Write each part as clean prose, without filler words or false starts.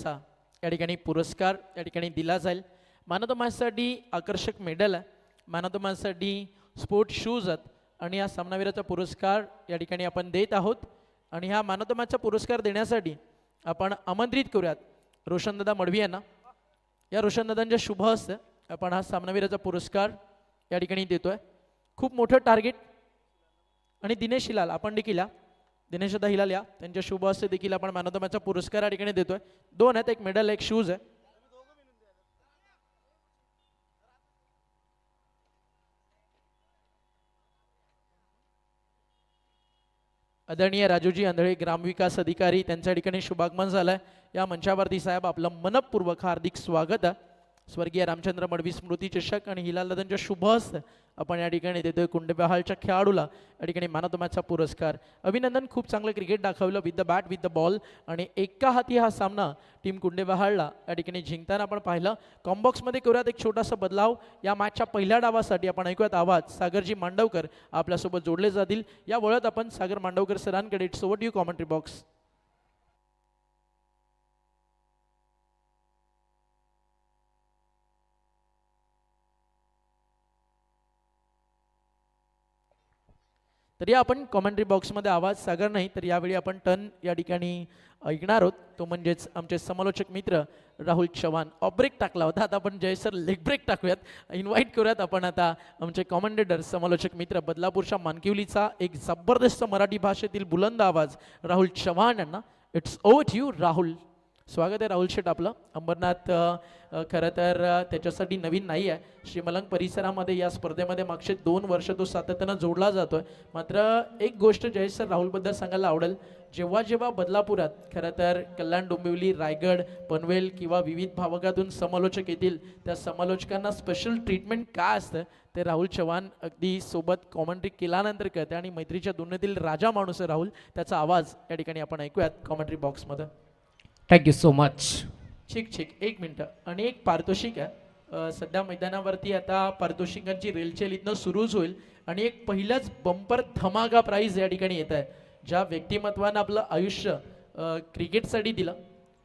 रुपयाचा या ठिकाणी पुरस्कार या ठिकाणी दिला जाईल। मॅन ऑफ द मॅचसाठी आकर्षक मेडल आहे, मॅन ऑफ द मॅचसाठी स्पोर्ट शूज आहेत आणि या सामनावीराचा पुरस्कार या ठिकाणी आपण देत आहोत। आणि ह्या मॅन ऑफ द मॅचचा पुरस्कार देण्यासाठी आपण आमंत्रित करूयात रोशनदादा मडवी यांना। या रोशनदादांच्या शुभ हस्ते आपण हा सामनावीराचा पुरस्कार या ठिकाणी देतोय। खूप मोठं टार्गेट आणि दिनेश हिलाल आपण देखील या दिनेशदा हिलाल या त्यांच्या शुभ हस्ते देखील आपण मॅन ऑफ द मॅचचा पुरस्कार या ठिकाणी देतोय। दोन आहेत, एक मेडल एक शूज आहे। आदरणीय राजूजी आंधळे ग्रामविकास अधिकारी त्यांच्या ठिकाणी शुभागमन झालंय। या मंचावरती साहेब आपलं मनपूर्वक हार्दिक स्वागत आहे। स्वर्गीय रामचंद्र मडवी स्मृती चषक आणि हिलाल दादांच्या शुभ हस्ते आपण या ठिकाणी देतोय कुंडेबहाळच्या खेळाडूला या ठिकाणी मॅन ऑफ द मॅचचा पुरस्कार। अभिनंदन, खूप चांगलं क्रिकेट दाखवलं with the bat with the ball आणि एका हाती हा सामना टीम कुंडेबहाळला या ठिकाणी जिंकताना आपण पाहिलं। कॉम्बॉक्समध्ये करूयात एक छोटासा बदलाव। या मॅचच्या पहिल्या डावासाठी आपण ऐकूयात आवाज सागरजी मांडवकर आपल्यासोबत जोडले जातील। या वळत आपण सागर मांडवकर सरांकडे it's over to you commentary box. तरी आपण कॉमेंट्री बॉक्समध्ये आवाज सागर नाही तर यावेळी आपण टर्न या ठिकाणी ऐकणार आहोत, तो म्हणजेच आमचे समालोचक मित्र राहुल चव्हाण। ऑफ ब्रेक टाकला होता, आता आपण जय सर लेग ब्रेक टाकूयात। इन्व्हाइट करूयात आपण आता आमचे कॉमेंटेटर समालोचक मित्र बदलापूरच्या मानकिवलीचा एक जबरदस्त मराठी भाषेतील बुलंद आवाज राहुल चव्हाण यांना। It's over to you Rahul. स्वागत आहे राहुल शेट आपलं। अंबरनाथ खरं तर त्याच्यासाठी नवीन नाही आहे, श्रीमलंग परिसरामध्ये या स्पर्धेमध्ये मागचे 2 वर्ष तो सातत्यानं जोडला जातोय। मात्र एक गोष्ट जयेश सर राहुलबद्दल सांगायला आवडेल, जेव्हा जेव्हा बदलापुरात खरं तर कल्याण डोंबिवली रायगड पनवेल किंवा विविध भागातून समालोचक येतील, त्या समालोचकांना स्पेशल ट्रीटमेंट काय असतं ते राहुल चव्हाण अगदी सोबत कॉमेंट्री केल्यानंतर कळते आणि मैत्रीच्या दुनियेतील राजा माणूस आहे राहुल, त्याचा आवाज या ठिकाणी आपण ऐकूयात कॉमेंट्री बॉक्समध्ये। Thank you so much. ठीक एक मिनटं आणि एक पारितोषिक आहे। सध्या मैदानावरती आता पारितोषिकांची रेलचेल इथनं सुरूच होईल आणि एक पहिलाच बंपर धमाका प्राईज या ठिकाणी येत आहे। ज्या व्यक्तिमत्वानं आपलं आयुष्य क्रिकेटसाठी दिलं,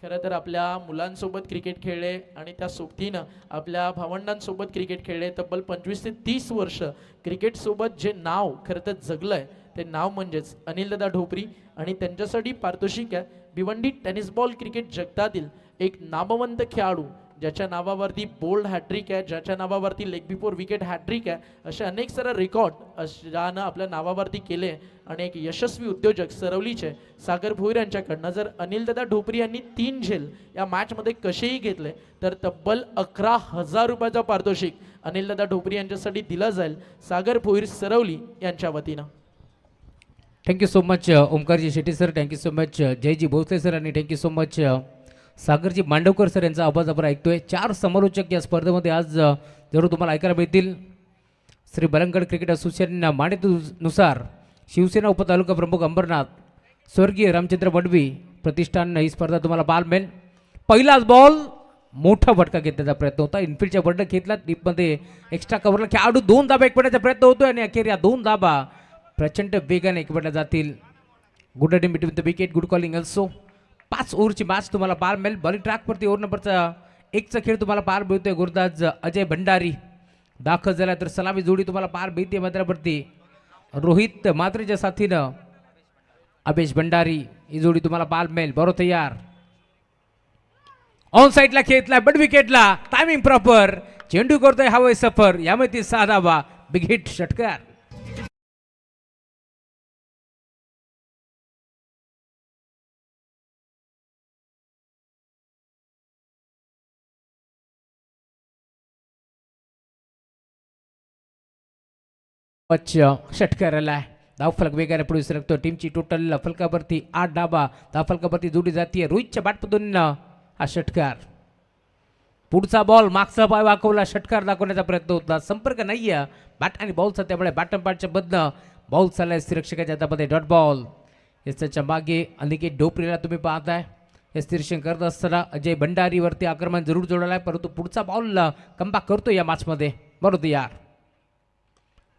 खरं तर आपल्या मुलांसोबत क्रिकेट खेळले आणि त्या सोबतीनं आपल्या भावंडांसोबत क्रिकेट खेळले, तब्बल 25 ते 30 वर्ष क्रिकेटसोबत जे नाव खरं तर जगलं आहे ते नाव म्हणजेच अनिलदादा ढोपरी। आणि त्यांच्यासाठी पारितोषिक आहे भिवंडी टेनिस बॉल क्रिकेट जगतातील एक नामवंत खेळाडू, ज्याच्या नावावरती बोल्ड हॅट्रिक आहे, ज्याच्या नावावरती लेग बिफोर विकेट हॅट्रिक आहे, असे अनेक सारे रेकॉर्ड ज्यानं आपल्या नावावरती केले। आणि एक यशस्वी उद्योजक सरवलीचे सागर भोईर यांच्याकडनं जर अनिलदादा ढोपरी यांनी 3 झेल या मॅचमध्ये कसेही घेतले तर तब्बल 11,000 रुपयाचा पारितोषिक अनिलदादा ढोपरी यांच्यासाठी दिला जाईल सागर भोईर सरवली यांच्या वतीनं। थँक्यू सो मच ओमकारजी Shetty sir, thank you so much जयजी भोसले सर आणि थँक्यू सो मच सागरजी मांडवकर सर यांचा आवाज आपण ऐकतोय। 4 समालोचक या स्पर्धेमध्ये आज जरूर तुम्हाला ऐकायला मिळतील। श्री बलंगड क्रिकेट असोसिएशन मान्यतेनुसार शिवसेना उपतालुका प्रमुख अंबरनाथ स्वर्गीय रामचंद्र मडवी प्रतिष्ठान ही स्पर्धा तुम्हाला पाहायला मिळेल। पहिलाच बॉल मोठा फटका घेतल्याचा प्रयत्न होता, इनफिल्डच्या बंड घेतला, डीपमध्ये एक्स्ट्रा कव्हरला खेळाडू 2 धाबा एकपडण्याचा प्रयत्न होतोय आणि अखेर या 2 धाबा प्रचंड वेगाने एकपडल्या जातील। Good team between the wicket, good calling also. 5 ओव्हरची मॅच तुम्हाला पाहायला मिळेल। बॉलिंग ट्रॅकवरती ओव्हर नंबरचा 1चा खेळ तुम्हाला पाहायला मिळतोय। गुरुदास अजय भंडारी दाखल झाला तर सलामी जोडी तुम्हाला पाहायला मिळते मैदानावरती। रोहित मात्रेच्या साथीनं अभेश भंडारी ही जोडी तुम्हाला पाहायला मिळेल। बरोबर तयार, ऑन साईडला खेळला बड विकेटला, टायमिंग प्रॉपर, चेंडू करतोय हवाई सफर, यामध्ये 6 धावा, बिग हिट षटकार। षटकाराला धावफलक वेगाने पुढे सरकतो। टीमची टोटल फलकावरती 8 धाबा, धावफलकावरती जोडी जाते रोहितच्या बॅटमधून हा षटकार। पुढचा बॉल मागचा पाय वाकवला, षटकार दाखवण्याचा प्रयत्न होता, संपर्क नाहीये बॅट आणि बॉलचा, त्यामुळे बॅटम पॅडच्या बदनं बॉल चाललाय सुरक्षकाच्या हातामध्ये, डॉट बॉल। याच्या मागे अनिकेत ढोपरेला तुम्ही पाहताय, हे निरीक्षण करत असताना अजय भंडारीवरती आक्रमण जरूर जोडलाय, परंतु पुढचा बॉल कमबॅक करतो या मॅचमध्ये। बरोबर यार,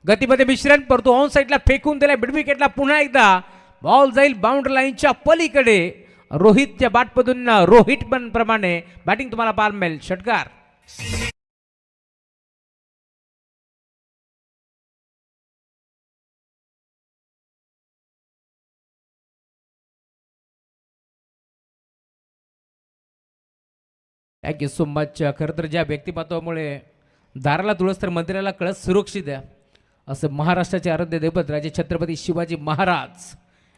गतीमध्ये मिश्रण, परंतु ऑन साईडला फेकून दिलाय मिड विकेटला, पुन्हा एकदा बॉल जाईल बाउंड्री लाईनच्या पलीकडे रोहितच्या बॅटमधून रोहित पण प्रमाणे बॅटिंग तुम्हाला पाहायला मिळेल. षटकार. Thank you so much. खरं तर ज्या व्यक्तिमत्वामुळे दाराला तुळस तर मंदिराला कळस सुरक्षित आहे असं महाराष्ट्राचे आराध्य दैवत राजे छत्रपती शिवाजी महाराज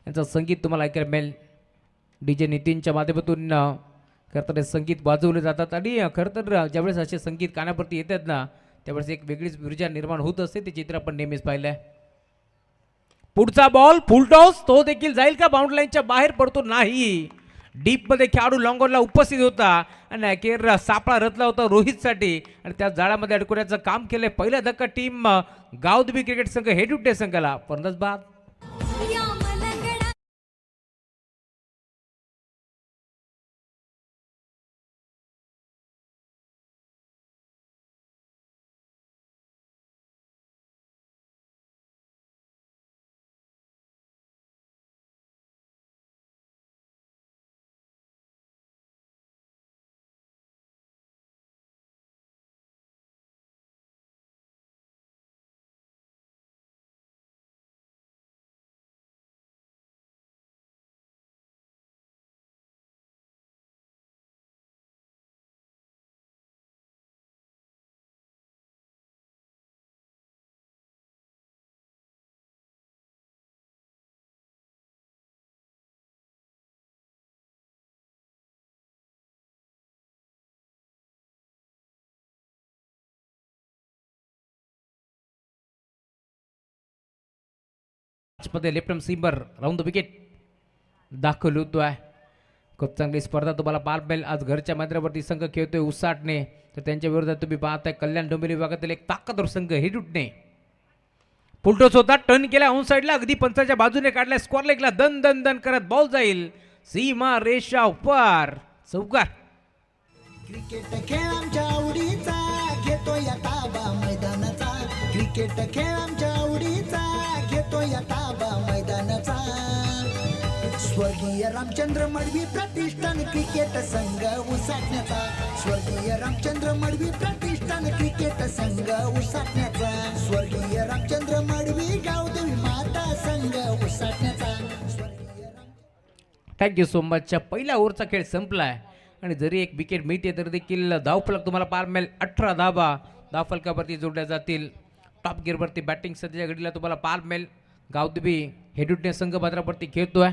यांचं संगीत तुम्हाला ऐकायला मिळेल. DJ नितीनच्या माध्यमातून खरं तर हे संगीत वाजवले जातात आणि खरं तर ज्यावेळेस असे संगीत कानावरती येतात ना त्यावेळेस एक वेगळीच ऊर्जा निर्माण होत असते. ते चित्र आपण नेहमीच पाहिलं आहे. पुढचा बॉल फुल टॉस, तो देखील जाईल का बाउंड्री लाईनच्या बाहेर पडतो नाही. डीपमध्ये खेळाडू लॉंगॉनला उपस्थित होता आणि अखेर सापळा रचला होता रोहितसाठी आणि त्या जाळ्यामध्ये अडकवण्याचं काम केलंय. पहिला धक्का टीम गावदेवी क्रिकेट संघ हेडुटे संघाला. फलंदाज बाद. मध्ये left arm seamer round the wicket दाखल होतोय. खूप चांगली स्पर्धा तुम्हाला पाहायला मिळेल. आज घरच्या मैदानावरती संघ खेळतोय उसाटणे, तर त्यांच्या विरोधात तुम्ही पाहताय कल्याण डोंबिवली विभागातील एक ताकदवर संघ हेडुटणे. फुलटॉस होता, टर्न केला ऑन साईडला, अगदी पंचाच्या बाजूने काढलाय. स्कोअर लेगला दन दन दन करत बॉल जाईल सीमा रेषा उपार. चौकार. क्रिकेट खेळ आमच्या आवडीचा, घेतो या ताबा मैदानाचा. क्रिकेट खेळ आमच्या आवडीचा, घेतो या ताबा मैदानाचा. स्वर्गीय रामचंद्र मडवी प्रतिष्ठान क्रिकेट संघ उसाटण्याचा. स्वर्गीय रामचंद्र मडवी प्रतिष्ठान क्रिकेट संघ उसाटण्याचा. स्वर्गीय रामचंद्र मडवी गावदेवी माता संघ उसाटण्याचा. Thank you so much. पहिल्या ओव्हरचा खेळ संपलाय आणि जरी एक विकेट मिळते तर देखील धावफलक तुम्हाला पाहायला मिळेल. 18 धाबा धावफलकावरती जोडल्या जातील. टॉप गिअरवरती बॅटिंग सध्याच्या घडीला तुम्हाला पाहायला मिळेल. गावदेवी हेडुटणे संघ भद्रावरती खेळतोय.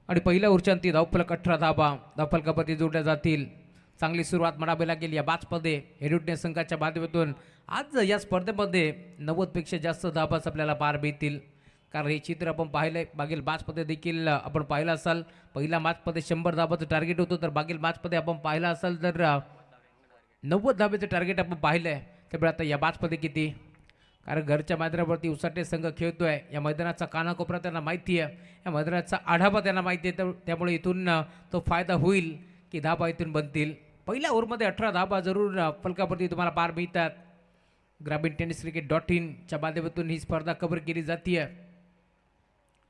आणि पहिल्या ओव्हरच्या धावफलक 18 धाबा धावफलकावरती जोडल्या जातील. चांगली सुरुवात म्हणावी लागेल या बाचमध्ये हेडुटणे संघाच्या माध्यमातून. आज या स्पर्धेमध्ये 90पेक्षा जास्त धाबाच आपल्याला पार मिळतील, कारण हे चित्र आपण पाहिलंय. मागील मॅचमध्ये देखील आपण पाहिलं असाल, पहिल्या मॅचमध्ये 100 धाबाचं टार्गेट होतं, तर मागील मॅचमध्ये आपण पाहिलं असाल तर 90 धाब्याचं टार्गेट आपण पाहिलंय. त्यामुळे आता या मॅचमध्ये किती, कारण घरच्या मैदानावरती उसाटे संघ खेळतोय. या मैदानाचा कानाकोपरा त्यांना माहिती आहे, या मैदानाचा आढावा त्यांना माहिती आहे. त्यामुळे इथून तो फायदा होईल की धाबा इथून बनतील. पहिल्या ओव्हरमध्ये 18 धाबा जरूर फलकावरती तुम्हाला पार मिळतात. ग्रामीण टेनिस क्रिकेट .च्या माध्यमातून ही स्पर्धा कव्हर केली जाते.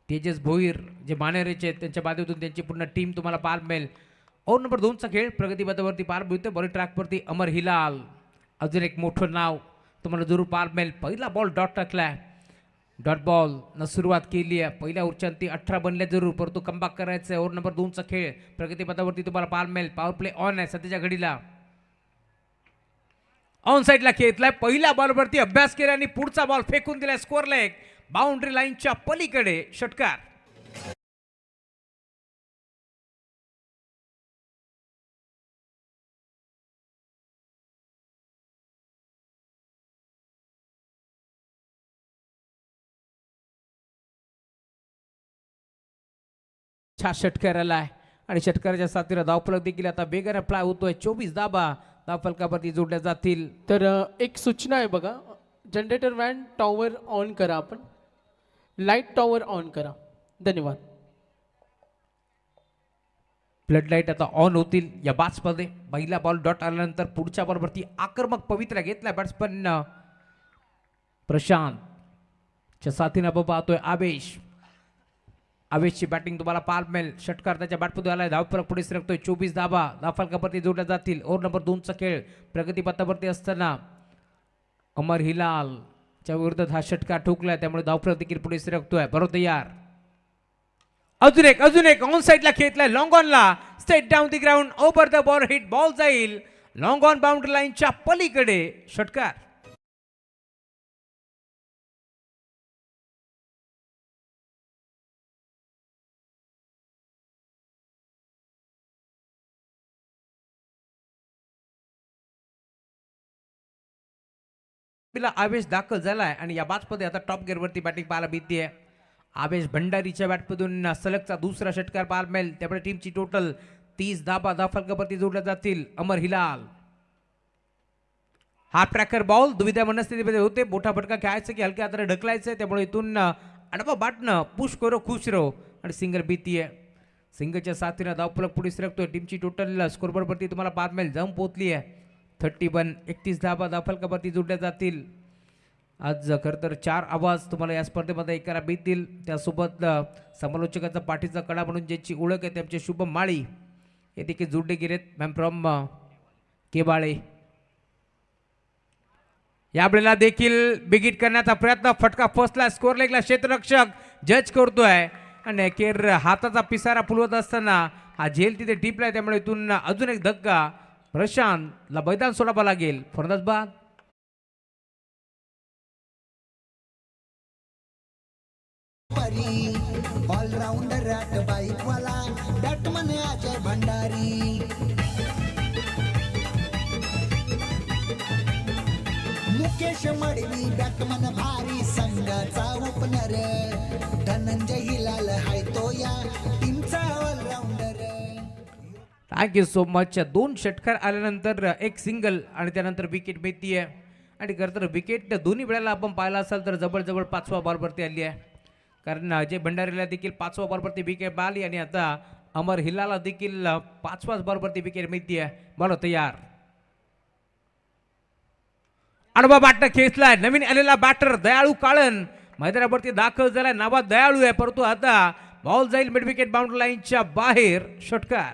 तेजस भोईर जे मानेरेचे आहेत त्यांच्या माध्यमातून त्यांची पूर्ण टीम तुम्हाला पार मिळेल. ओव्हर नंबर 2चा खेळ प्रगतीपथावरती पार मिळतोय. बॉलिंग ट्रॅकवरती अमर हिलाल, अजून एक मोठं नाव तुम्हाला जरूर पार मिळेल. पहिला बॉल डॉट टाकलाय, डॉट बॉल न सुरुवात केली आहे. पहिल्या ओव्हरच्या 18 बनल्या जरूर, परंतु कमबॅक करायचं आहे. ओव्हर नंबर 2चा खेळ प्रगतीपथावरती तुम्हाला पार मिळेल. पॉवर प्ले ऑन आहे सध्याच्या घडीला. ऑन साईडला खेळतलाय. पहिल्या बॉलवरती अभ्यास केला आणि पुढचा बॉल फेकून दिलाय स्कोअर लेग बाउंड्री लाईनच्या पलीकडे. षटकार. षटकाराला आहे आणि षटकाराच्या साथीला धावफलक देखील आता वेगाने अप्लाय होतोय. 24 धाबा धावफलकावरती जोडल्या जातील. तर एक सूचना आहे बघा, जनरेटर व्हॅन टॉवर ऑन करा, आपण लाईट टॉवर ऑन करा. धन्यवाद. फ्लड लाईट आता ऑन होतील या बॅट्समध्ये. पहिला बॉल डॉट आल्यानंतर पुढच्या बॉलवरती आक्रमक पवित्रा घेतला बॅट्समन प्रशांत. च्या साथीने आपण पाहतोय आवेश. आवेशची बॅटिंग तुम्हाला पाहायला मिळेल. षटकार त्याच्या बॅटमध्ये आलाय. धावफलक पुढे सरकतोय. 24 धाबा धावफलकावरती जोडल्या जातील. ओव्हर नंबर 2चा खेळ प्रगतीपथावरती असताना अमर हिलाल च्या विरुद्ध हा षटकार ठोकलाय, त्यामुळे धावफलक देखील पुढे सरकतोय. बरोबर तयार. अजून एक ऑन साइडला खेळलाय. लॉंग ऑनला straight down the ground over the ball hit. Ball जाईल लॉंग ऑन बाउंड्री लाईनच्या पलीकडे. षटकार. आवेश दाखल झालाय आणि या बॅचमध्ये आता टॉप गिअरवरती बॅटिंग पाहायला मिळते. आवेश भंडारीच्या बॅटमधून सलगचा दुसरा षटकार पाहायला मिळेल. त्यामुळे टीमची टोटल 30 धाबा धावफलकावरती जोडल्या जातील. अमर हिलाल. हाफ ट्रॅकर बॉल दुविधा मनस्थितीमध्ये होते. मोठा फटका खेळायचं की हलक्या हाताने ढकलायचं, त्यामुळे इथून अडवा बाटणं पुश करो खुश रहो आणि सिंगल भीतीये. सिंगलच्या साथीनं धावफलक पुढे सरकतोय. टीमची टोटल स्कोरबोर्डवरती तुम्हाला पाहायला मिळेल. जम पोहोचली आहे 31. 31 धाबा धावफलकावरती जोडल्या जातील. आज खरं तर 4 आवाज तुम्हाला या स्पर्धेमध्ये ऐकायला मिळतील. त्यासोबत समालोचकाचा पाठीचा कडा म्हणून ज्याची ओळख आहे त्यांचे शुभम माळी हे देखील जोडले गेलेत. मॅम फ्रॉम केबाळे. यावेळेला देखील बिगिट करण्याचा प्रयत्न. फटका फसला. स्कोर लेगला क्षेत्ररक्षक जज करतोय आणि अखेर हाताचा पिसारा फुलवत असताना हा झेल तिथे टिपलाय, त्यामुळे इथून अजून एक धक्का. प्रशांतला मैदान सोडावं लागेल. फलंदाज बाद. ऑलराउंडर बाईकवाला बॅटमन अजय भंडारी. मुकेश मडवी बॅटमन भारी संघाचा ओपनर. धनंजय हिलाल हाय तो या टीमचा ऑलराउंडर. Thank you so much. 2 षटकार आल्यानंतर एक सिंगल आणि त्यानंतर विकेट मिळतीये. आणि खरं तर विकेट दोन्ही वेळेला आपण पाहिला असाल तर जवळजवळ 5व्या बॉलवरती आली आहे, कारण अजय भंडारीला देखील 5व्या बॉलवरती विकेट आली आणि आता अमर हिलाला देखील 5व्याच बॉलवरती विकेट मिळतीये. बॉल तयार. अनुभव बॅटर खेचलाय. नवीन आलेला बॅटर दयाळू काळन मैदानावरती दाखल झालाय. नावात दयाळू आहे, परंतु आता बॉल जाईल मिड विकेट बाउंड्री लाईनच्या बाहेर. षटकार.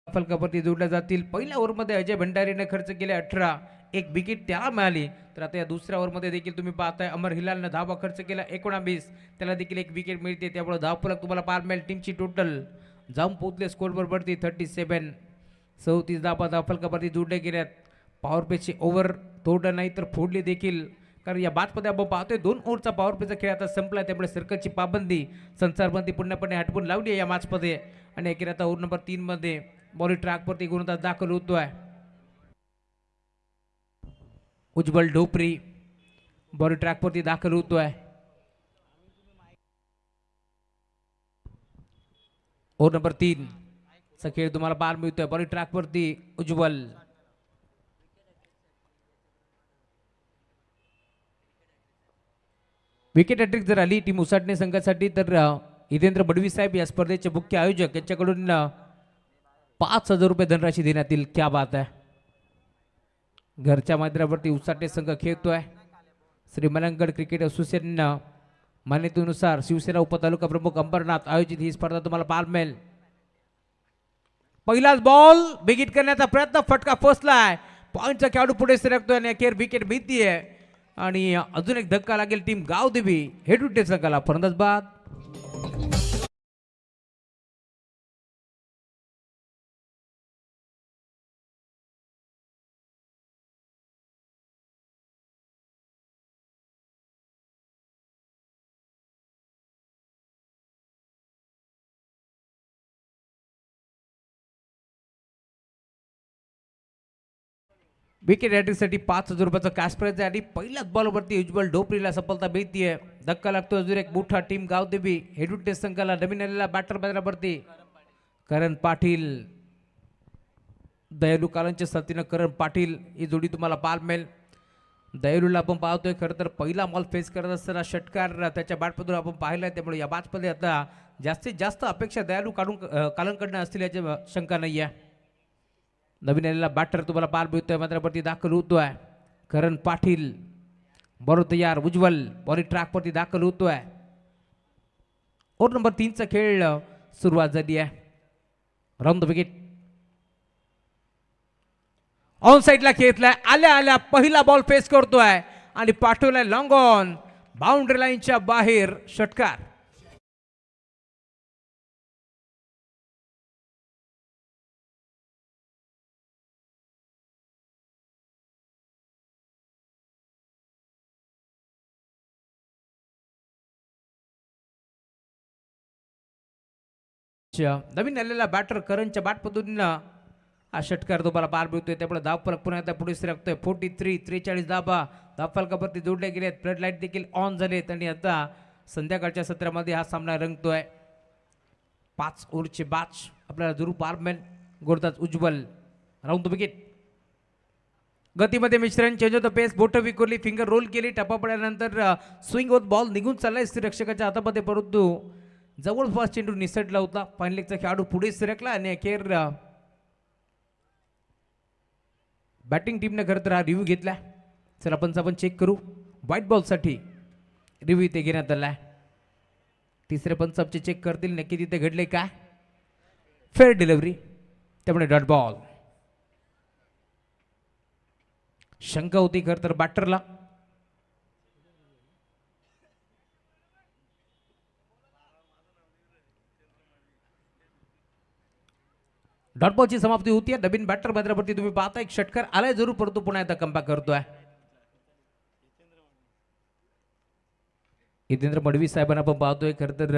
फलकावरती जोडल्या जातील. पहिल्या ओव्हरमध्ये अजय भंडारीने खर्च केले 18. एक विकेट त्याला मिळाली. तर आता या दुसऱ्या ओव्हरमध्ये देखील तुम्ही पाहताय अमर हिलालने धावा खर्च केला 19. त्याला देखील एक विकेट मिळते, त्यामुळे धावफलक तुम्हाला पाहायला मिळेल. टीमची टोटल जाऊन पोहोचले स्कोरबोर्डवरती 37. 34 धावा धावफलकावरती जोडले गेल्यात. पॉवर प्लेची ओव्हर तोडलं नाही तर फोडली देखील, कारण या बातमध्ये आपण पाहतोय 2 ओव्हरचा पॉवर प्लेचा खेळ आता संपला, त्यामुळे सर्कलची पाबंदी संसारबंदी पूर्णपणे हटवून लावली आहे या मॅचमध्ये. आणि अखेर आता ओव्हर नंबर 3 मध्ये बॉल ट्रॅकवरती गोलंदाज दाखल होतोय. उज्ज्वल ढोपरी बॉल ट्रॅकवरती दाखल होतोय. ओव्हर नंबर 3 चा खेळ तुम्हाला पाहायला मिळतोय. बॉल ट्रॅकवरती उज्ज्वल. विकेट हॅट्रिक जर आली टीम उसाटणे संघासाठी तर हितेंद्र बडवी साहेब या स्पर्धेचे मुख्य आयोजक यांच्याकडून 5,000 रुपये धनराशी देण्यात येईल. क्या बात आहे. घरच्या मैदानावरती उसाटणे संघ खेळतोय. श्री मलंगड क्रिकेट असोसिएशन मान्यतेनुसार शिवसेना उपतालुका प्रमुख अंबरनाथ आयोजित ही स्पर्धा तुम्हाला पाहायला मिळेल. पहिलाच बॉल बिगिट करण्याचा प्रयत्न. फटका फसलाय. पॉईंटचा खेळाडू पुढे सरकतोय आणि अखेर विकेट मिळतीये आणि अजून एक धक्का लागेल टीम गावदेवी हेडुटे संघाला. फलंदाज बाद. विकेट हॅट्रिकसाठी 5,000 रुपयाचा कॅश प्राइज आहे आणि पहिल्याच बॉलवरती उज्ज्वल ढोपरीला सफलता मिळतीये. धक्का लागतो अजून एक मोठा टीम गावदेवी हेडुटेस संघाला. नवीन आलेला बॅटर मैदानावरती करण पाटील, दयालू कालांच्या साथीनं करण पाटील ही जोडी तुम्हाला पाहायला मिळेल. दयालूला आपण पाहतोय खरं तर पहिला बॉल फेस करत असताना षटकार त्याच्या बॅटमधून आपण पाहिलाय. त्यामुळे या मॅचमध्ये आता जास्तीत जास्त अपेक्षा दयालू कालंकडनं असतील याची शंका नाही आहे. नवीन आलेला बॅटर तुम्हाला पाहायला मिळतोय मैदानावरती दाखल होतोय. करण पाटील बरोबर तयार. उज्ज्वल बॉलिंग ट्रॅकवरती दाखल होतोय. ओव्हर नंबर 3चा खेळ सुरुवात झाली आहे. राऊंड द विकेट ऑन साईडला खेळलाय. आल्या आल्या पहिला बॉल फेस करतोय आणि पाठवलाय लॉंग ऑन बाउंड्री लाईनच्या बाहेर. षटकार. नवीन आलेला बॅटर करणच्या बॅटमधून हा षटकार तुम्हाला पार मिळतोय. त्यामुळे धाव फलक पुन्हा एकदा पुढे सरकतोय. 43 धाबा धाव फलकावरती जोडले गेलेत. फ्लड लाईट देखील ऑन झालेत आणि आता संध्याकाळच्या सत्रामध्ये हा सामना रंगतोय. 5 ओव्हरची बॅच आपल्याला जरूर पार मिळेल. गोलंदाज उज्ज्वल. Round the wicket. गतीमध्ये मिश्रण चेंज होतं पेस. बोटं विखुरली, फिंगर रोल केली. टप्पा पडल्यानंतर स्विंग होत बॉल निघून चाललाय रक्षकाच्या हातामध्ये, परंतु जवळपास चेंडू निसटला होता. फायनलिकचा खेळाडू पुढे सरकला आणि अखेर बॅटिंग टीमने खरं तर हा रिव्ह्यू घेतला. चला आपण चेक करू. व्हाईट बॉलसाठी रिव्ह्यू इथे घेण्यात आला आहे. तिसरे पंच आमचे चेक करतील नक्की तिथे घडले काय. फेअर डिलिव्हरी, त्यामुळे डॉट बॉल. शंका होती खरं तर बॅटरला. डॉट बॉलची समाप्ती होती. नवीन बॅटर मैदानावरती तुम्ही पाहता एक षटकार आलाय जरूर, परंतु पुन्हा एकदा कमबॅक करतोय. हितेंद्र मडवी साहेबांना आपण पाहतोय खरं तर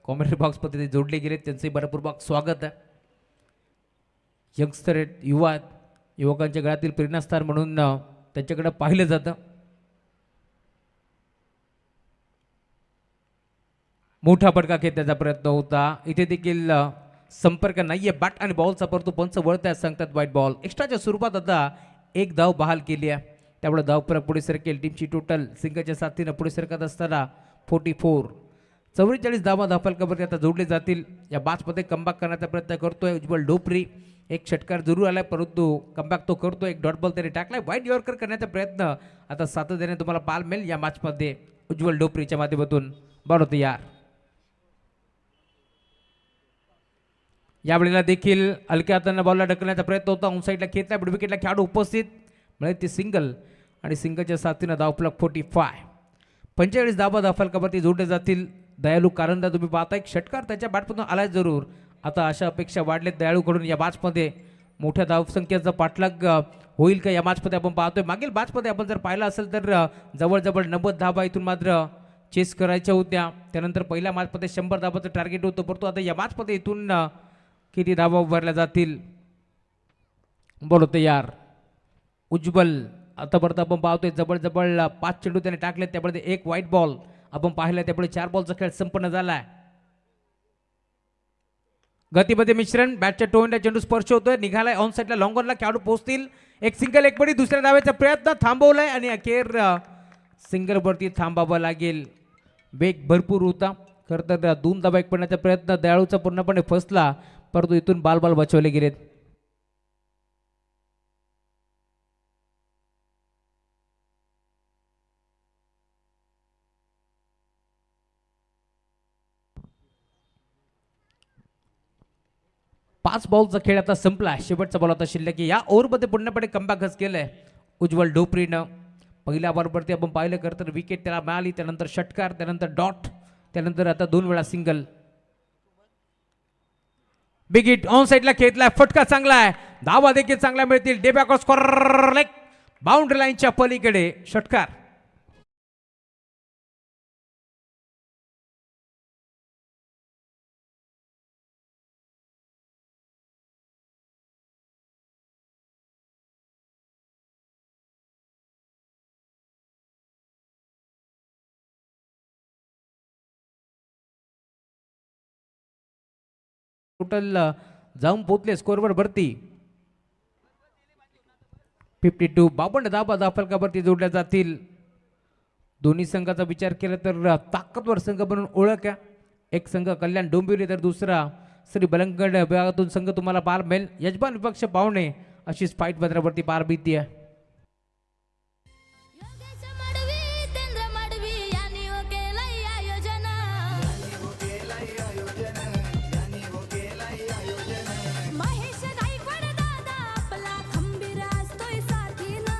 कॉमेंट्री बॉक्स मध्ये जोडले गेले, त्यांचे मनपूर्वक स्वागत आहे. यंगस्टर आहेत, युवा आहेत, युवकांच्या गळ्यातील प्रेरणास्थान म्हणून त्यांच्याकडे पाहिलं जातं. मोठा फटका खेळण्याचा प्रयत्न होता. इथे देखील संपर्क नाहीये बॅट आणि बॉलचा, परंतु पंच वळत आहे सांगतात व्हाईट बॉल. एक्स्ट्राच्या स्वरूपात आता एक धाव बहाल केली आहे. त्यामुळे धाव फरक पुढे सरकेल. टीमची टोटल सिंगलच्या साथीनं पुढे सरकत असताना 44 धावा धावफलकावरती आता जोडले जातील. या मॅचमध्ये कमबॅक करण्याचा प्रयत्न करतोय उज्ज्वल ढोपरी. एक षटकार जरूर आलाय, परंतु कमबॅक तो करतोय. एक डॉट बॉल त्याने टाकलाय. व्हाईट यॉर्कर करण्याचा प्रयत्न आता सातत्याने तुम्हाला पाहायला मिळेल या मॅचमध्ये. उज्ज्वल ढोपरीच्या माध्यमातून बॉल तयार. यावेळेला देखील हलक्या हातांना बॉलला ढकलण्याचा प्रयत्न होता. ऑन साईडला खेळला, मिड विकेटला खेळाडू उपस्थित म्हणजे ते सिंगल आणि सिंगलच्या साथीनं धावफलक 45 धावा धावफलकावरती जोडले जातील. दयालू कारंदा तुम्ही पाहता एक षटकार त्याच्या बॅटमधून आलाय जरूर. आता अशा अपेक्षा वाढलेत दयाळूकडून या मॅचमध्ये. मोठ्या धावसंख्येचा पाठलाग होईल का या मॅचमध्ये आपण पाहतोय. मागील मॅचमध्ये आपण जर पाहिलं असेल तर जवळजवळ 90 धावा इथून मात्र चेस करायच्या होत्या. त्यानंतर पहिल्या मॅचमध्ये 100 धावाचं टार्गेट होतं, परंतु आता या मॅचमध्ये इथून किती धावा उभारल्या जातील. बोलो तयार. उज्ज्वल आतापर्यंत आपण पाहतोय जवळजवळ 5 चेंडू त्याने टाकले, त्यामध्ये एक व्हाईट बॉल आपण पाहिला. त्यामुळे 4 बॉलचा खेळ संपन्न झालाय. गतीमध्ये मिश्रण, बॅटच्या टोनला चेंडू स्पर्श होतोय, निघालाय ऑन साईडला लॉंग ऑनला. खेळाडू पोहोचतील. एक सिंगल एक बडी, दुसऱ्या धावेचा प्रयत्न थांबवलाय आणि अखेर सिंगल वरती थांबावं लागेल. वेग भरपूर होता खरं तर. 2 धावा एक पडण्याचा प्रयत्न दयाळूचा पूर्णपणे फसला, परंतु इथून बाल बचवले गेलेत. पाच बॉलचा खेळ आता संपला. शेवटचा बॉल आता शिल्लक. या ओव्हरमध्ये पूर्णपणे कमबॅकच केलंय उज्ज्वल ढोपरीनं. पहिल्या बॉलवरती आपण पाहिलं खरं तर विकेट त्याला मिळाली, त्यानंतर षटकार, त्यानंतर डॉट, त्यानंतर आता 2 वेळा सिंगल. बिग हिट ऑन साईडला खेळलाय, फटका चांगला आहे, धावा देखील चांगल्या मिळतील. Day back score leg boundary लाईनच्या पलीकडे षटकार. टोटल जाऊन पोहोचले स्कोरवर वरती 52. 52 धाबा धाफलकावरती जोडल्या जातील. दोन्ही संघाचा विचार केला तर ताकदवर संघ म्हणून ओळख आहे. एक संघ कल्याण डोंबिवली तर दुसरा श्री बलंगड विभागातून संघ तुम्हाला पार मिळेल. यजमान विपक्ष पाहुणे अशीच फाईट पत्रावरती पार भीती आहे. योगेश मडवी तेंद्र मडवी यांनी हो केलंय आयोजन महेश गायकवाड दादा आपला खंबीर असतोय साथीनं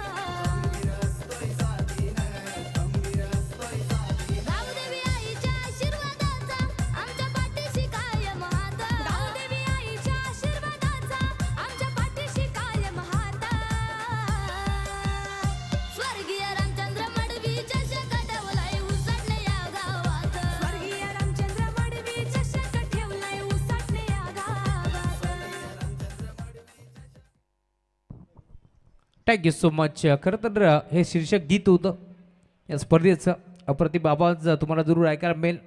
गावदेवी आईच्या आशीर्वादाचा आमच्या पाठीशी कायम हात गावदेवी आईच्या आशीर्वादाचा आमच्या पाठीशी कायम हात स्वर्गीय रामचंद्र मडवी चषक ठेवलाय उसाटणे या गावात स्वर्गीय रामचंद्र मडवी चषक ठेवलाय उसाटणे या गावात. Thank you so much. खरं तर हे शीर्षक गीत होतं या स्पर्धेचं. अप्रतिम आवाज तुम्हाला जरूर ऐकायला मिळेल.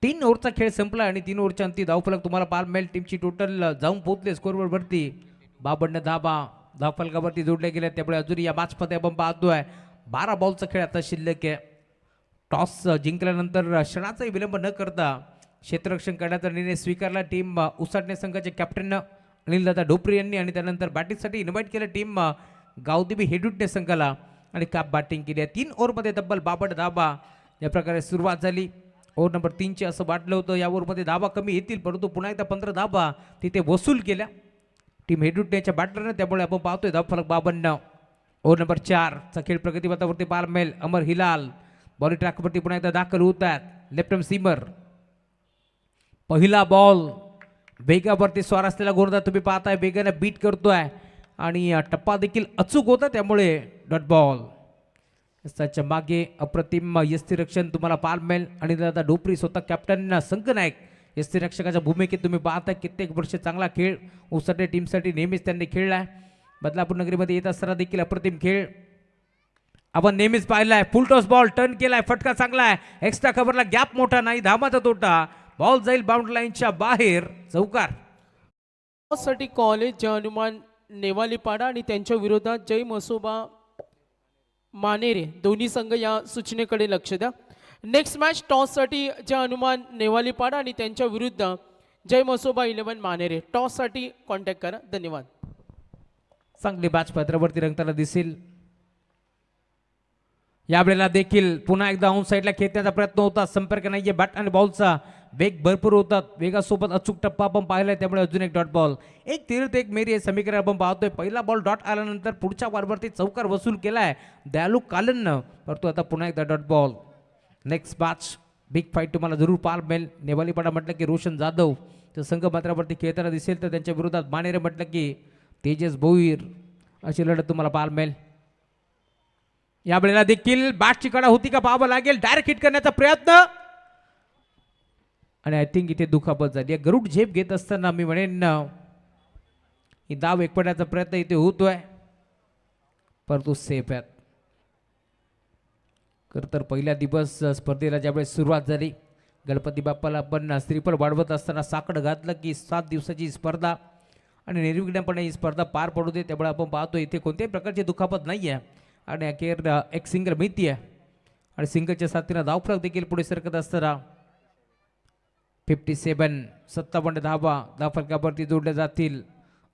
3 ओव्हरचा खेळ संपला आणि 3 ओव्हरच्या अंती धावफलक तुम्हाला पार मिळेल. टीमची टोटल जाऊन पोहोचले स्कोरवर वरती 52 धाबा धावफलकावरती जोडल्या गेल्या. त्यामुळे अजून या मॅचमध्ये आपण पाहतोय 12 बॉलचा खेळ आता शिल्लक आहे. टॉस जिंकल्यानंतर क्षणाचाही विलंब न करता क्षेत्ररक्षण करण्याचा निर्णय स्वीकारला टीम उसाटणे संघाचे कॅप्टन अनिलदादा ढोपरे यांनी. आणि त्यानंतर बॅटिंगसाठी इन्व्हाइट केलं टीम गावदेवी हेडुटणे संघाला आणि काप बॅटिंग केली आहे. 3 ओव्हरमध्ये तब्बल 52 धाबा या प्रकारे सुरुवात झाली. ओव्हर नंबर 3ची असं वाटलं होतं या ओव्हरमध्ये धाबा कमी येतील, परंतु पुन्हा एकदा 15 धाबा तिथे वसूल केल्या टीम हेडुटण्याच्या बॅटरने. त्यामुळे आपण पाहतोय धावफलक 52. ओव्हर नंबर 4चा खेळ प्रगतीपथावरती पार मिळेल. अमर हिलाल बॉलिंग ट्रॅकवरती पुन्हा एकदा दाखल होत आहेत. लेफ्ट आर्म सीमर पहिला बॉल वेगावरती स्वार असलेला गोलंदाज तुम्ही पाहताय वेगाने बीट करतोय आणि टप्पा देखील अचूक होता. त्यामुळे डॉट बॉल. त्याच्या मागे अप्रतिम यष्टीरक्षण तुम्हाला पार मिळेल. आणि दादा ढोपरी स्वतः कॅप्टन संघनायक यष्टीरक्षकाच्या भूमिकेत तुम्ही पाहताय. कित्येक वर्ष चांगला खेळ उसाटणे टीमसाठी नेहमीच त्यांनी खेळलाय. बदलापूर नगरीमध्ये येत असताना देखील अप्रतिम खेळ आपण नेहमीच पाहिलाय. फुल टॉस बॉल टर्न केलाय, फटका चांगला आहे. एक्स्ट्रा कव्हरला गॅप मोठा नाही, धामाचा तोटा. बॉल जाईल बाउंड्री लाईनच्या बाहेर, चौकार. साठी कॉलेज जय हनुमान नेवालीपाडा आणि त्यांच्या विरोधात जय मसोबा मानेरे दोन्ही संघ या सूचनेकडे लक्ष द्या. नेक्स्ट मॅच टॉससाठी जय हनुमान नेवालीपाडा आणि त्यांच्या विरुद्ध जय मसोबा 11 मानेरे. टॉससाठी कॉन्टॅक्ट करा. धन्यवाद. चांगली बॅच पत्रावरती रंगताना दिसेल. यावेळेला देखील पुन्हा एकदा ऑन साईडला खेळण्याचा प्रयत्न होता. संपर्क नाहीये बॅट आणि बॉलचा. वेग भरपूर होतात. वेगासोबत अचूक टप्पा आपण पाहिलाय. त्यामुळे अजून एक डॉट बॉल. एक तीर्थ एक मेरी हे समीकरण आपण पाहतोय. पहिला बॉल डॉट आल्यानंतर पुढच्या बॉलवरती चौकार वसूल केलाय दयालू कालननं, परंतु आता पुन्हा एकदा dot ball. Next match big fight तुम्हाला जरूर पार मिळेल. नेवालीपाडा म्हटलं की रोशन जाधव तर संघ मात्रावरती खेळताना दिसेल, तर त्यांच्या विरोधात मानेरे म्हटलं की तेजस भोईर अशी लढत तुम्हाला पार मिळेल. यावेळेला देखील बॅटची कडा होती का पाहावं लागेल. डायरेक्ट हिट करण्याचा प्रयत्न आणि आय थिंक इथे दुखापत झाली. गरुड झेप घेत असताना मी म्हणेन ही धाव एकपडण्याचा प्रयत्न इथे होतोय, परंतु सेफ आहेत. खरं तर पहिल्या दिवस स्पर्धेला ज्यावेळेस सुरुवात झाली, गणपती बाप्पाला आपण श्रीफळ वाढवत असताना साकडं घातलं की 7 दिवसाची स्पर्धा आणि निर्विघ्नपणे ही स्पर्धा पार पडू दे. त्यामुळे आपण पाहतो इथे कोणत्याही प्रकारची दुखापत नाही आहे आणि अखेर एक सिंगल मिळती आहे आणि सिंगलच्या साथीनं धावफलक देखील पुढे सरकत असताना 57 57 धावा धावफलकावरती जोडल्या जातील.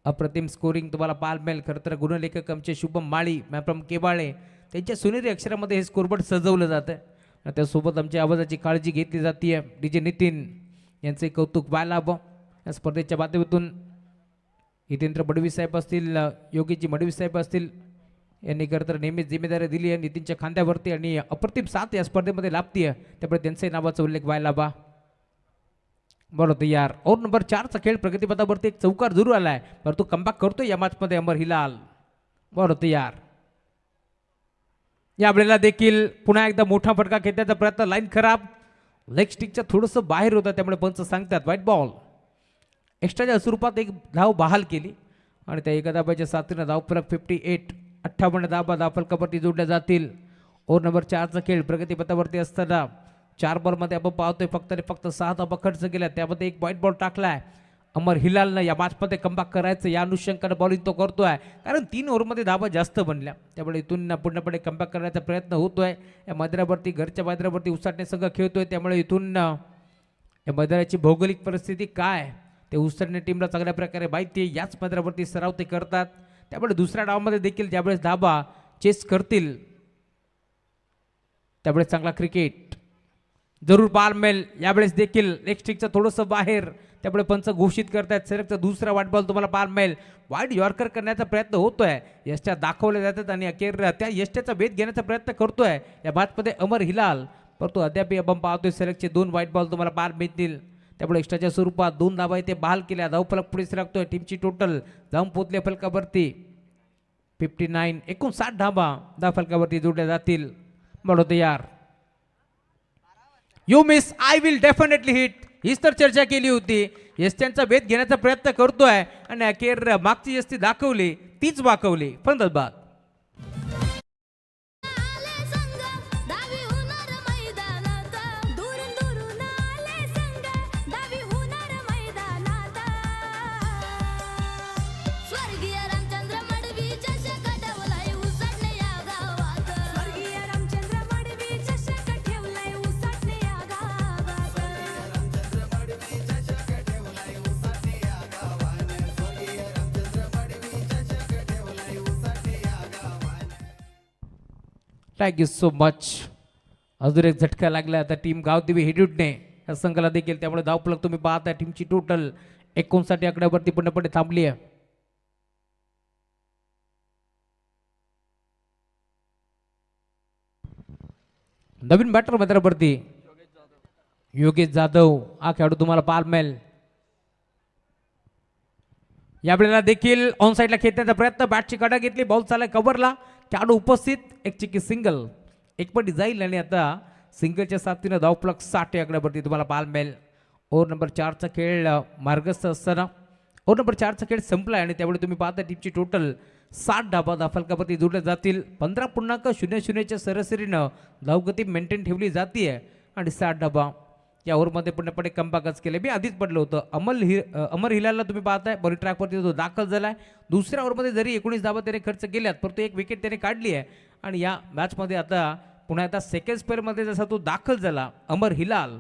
अप्रतिम स्कोरिंग तुम्हाला पार मिळेल. खरं तर गुणलेखक आमचे शुभम माळी मॅप्रम केबाळे त्यांच्या सुनेरी अक्षरामध्ये हे स्कोरबोर्ड सजवलं जातं. त्यासोबत आमच्या आवाजाची काळजी घेतली जाते. DJ नितीन यांचे कौतुक व्हायला हवं. या स्पर्धेच्या माध्यमातून हितेंद्र मडवी साहेब असतील, योगीजी मडवी साहेब असतील, यांनी खरं तर नेहमीच जिम्मेदारी दिली आहे नितीनच्या खांद्यावरती आणि अप्रतिम साथ या स्पर्धेमध्ये लाभतीये. त्यामुळे त्यांच्याही नावाचा उल्लेख व्हायला हवा. बरोबर यार. ओव्हर नंबर 4चा खेळ प्रगतीपथावरती एक चौकार जरूर आलाय, परंतु कमबॅक करतोय या मॅचमध्ये अमर हिलाल. बरोबर यार. यावेळेला देखील पुन्हा एकदा मोठा फटका खेळण्याचा प्रयत्न. लाईन खराब, लेग स्टिकच्या थोडंसं बाहेर होतं, त्यामुळे पंच सांगतात व्हाईट बॉल. एक्स्ट्राच्या स्वरूपात एक धाव बहाल केली आणि त्या एका धाब्याच्या साथीनं धावफलक 58 58 धाबा धावफलकावरती जोडल्या जातील. ओव्हर नंबर 4चा खेळ प्रगतीपथावरती असताना 4 बॉलमध्ये आपण पाहतोय फक्त आणि फक्त 6 धाबा खर्च केल्या, त्यामध्ये एक व्हाईट बॉल टाकलाय. अमर हिलालनं या मॅचमध्ये कमबॅक करायचं या अनुषंगाने बॉलिंग तो करतोय, कारण 3 ओव्हरमध्ये धाबा जास्त बनल्या, त्यामुळे इथून पूर्णपणे कमबॅक करण्याचा प्रयत्न होतोय. या मैदानावरती घरच्या मैदानावरती उसाटणे संघ खेळतोय, त्यामुळे इथून या मैदानाची भौगोलिक परिस्थिती काय ते उसाटणे टीमला चांगल्या प्रकारे माहिती आहे. याच मैदानावरती सराव ते करतात, त्यामुळे दुसऱ्या डावामध्ये देखील ज्यावेळेस धाबा चेस करतील त्यावेळेस चांगला क्रिकेट जरूर पाहायला मिळेल. यावेळेस देखील लेग स्टिकचं थोडंसं बाहेर, त्यामुळे पंच घोषित करतायत सलगचा दुसरा वाईट बॉल तुम्हाला पाहायला मिळेल. वाईड यॉर्कर करण्याचा प्रयत्न होतोय, यष्ट्या दाखवल्या जातात आणि अखेर त्या यष्ट्याचा भेद घेण्याचा प्रयत्न करतोय या मॅचमध्ये अमर हिलाल, परंतु अद्याप आपण पाहतोय सलगचे 2 व्हाईट बॉल तुम्हाला पाहायला मिळतील, त्यामुळे एक्स्ट्राच्या स्वरूपात 2 धाबा इथे बहाल केल्या. धावफलक पुढे सरकतोय, टीमची टोटल जाऊन पोहोचले फलकावरती 59. एकूण 60 धावफलकावरती जोडल्या जातील. बडो तयार. You miss I will definitely hit, हीच तर चर्चा केली होती. यष्ट्यांचा भेद घेण्याचा प्रयत्न करतोय आणि अखेर मागची यष्टी दाखवली तीच वाकवली. फलंदाज आले संग दावी होणार मैदानात दुरून दुरून आले संग दावी होणार मैदानात स्वर्गीय रामचंद्र मडवी चषक ठेवलाय उसाटणे या गावात स्वर्गीय रामचंद्र मडवी चषक ठेवलाय उसाटणे या गावात थँक्यू सो मच. अजून एक झटका लागला आता टीम गावदेवी हेड्यूटने या संघाला देखील, त्यामुळे धावफलक तुम्ही पाहताय टीमची टोटल 59 आकड्यावरती पूर्णपणे थांबली आहे. नवीन बॅटर मैदानावरती योगेश जाधव हा खेळाडू तुम्हाला पाहायला मिळेल. यावेळेला देखील ऑन साईडला खेळण्याचा प्रयत्न, बॅटची कडा घेतली, बॉल चालला कव्हरला, खेळाडू उपस्थित, एक चिकी सिंगल, एक पटी जाईल आणि आता सिंगलच्या साथीनं धावफलक 60 आकड्यावरती तुम्हाला पाहायला मिळेल. ओव्हर नंबर 4चा खेळ मार्गस्थ असताना ओव्हर नंबर 4चा खेळ संपला आणि त्यावेळी तुम्ही पाहता टीमची टोटल 60 धावफलकावरती जोडल्या जातील. 15.00च्या सरासरीनं धावगती मेंटेन ठेवली जाते आणि 60 धावा या ओव्हरमध्ये पूर्णपणे कमबॅकच केले. मी आधीच पडलं होतं, अमर हिलालला तुम्ही पाहताय बॉलिंग ट्रॅकवरती तो दाखल झालाय. दुसऱ्या ओव्हरमध्ये जरी 19 धावा त्याने खर्च केल्यात, परंतु एक विकेट त्याने काढली आहे आणि या मॅचमध्ये आता पुन्हा आता सेकंड स्पेअरमध्ये जसा तो दाखल झाला अमर हिलाल,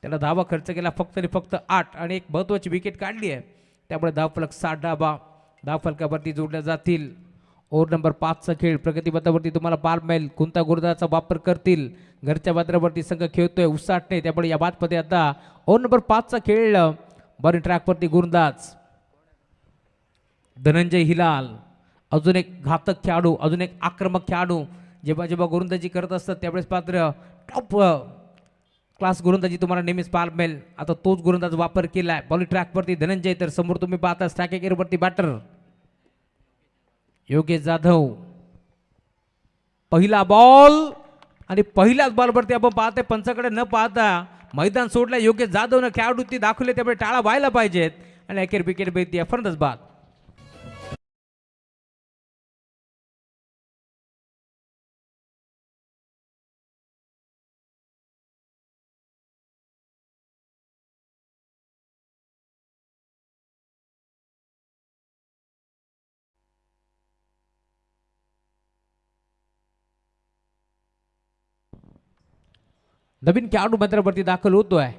त्याला धावा खर्च केला फक्त आणि फक्त 8 आणि एक महत्त्वाची विकेट काढली आहे, त्यामुळे धावफलक 60 धावा धावफलकावरती जोडल्या जातील. ओव्हर नंबर 5चा खेळ प्रगतीपथावरती तुम्हाला पाहायला मिळेल. कोणता गुरुदाचा वापर करतील, घरच्या मैदानावरती संघ खेळतोय उसाटणे, त्यामुळे या मॅचमध्ये आता ओव्हर नंबर 5चा खेळ बॉलिंग ट्रॅकवरती गुरुदास धनंजय हिलाल, अजून एक घातक खेळाडू, अजून एक आक्रमक खेळाडू. जेव्हा जेव्हा गोलंदाजी करत असतात त्यावेळेस मात्र टॉप क्लास गोलंदाजी तुम्हाला नेहमीच पाहायला मिळेल. आता तोच गोलंदाज वापर केलाय बॉलिंग ट्रॅकवरती धनंजय, तर समोर तुम्ही पाहता स्ट्राईक एरियावरती बॅटर योगेश जाधव. पहिला बॉल आणि पहिल्याच बॉलवरती आपण पाहतोय पंचाकडे न पाहता मैदान सोडलं योगेश जाधवनं, खेळाडू ती दाखवले त्यामुळे टाळा व्हायला पाहिजेत आणि अखेर विकेट भेटते. फलंदाज बाद. नवीन खेळाडू मैदानावरती दाखल होतोय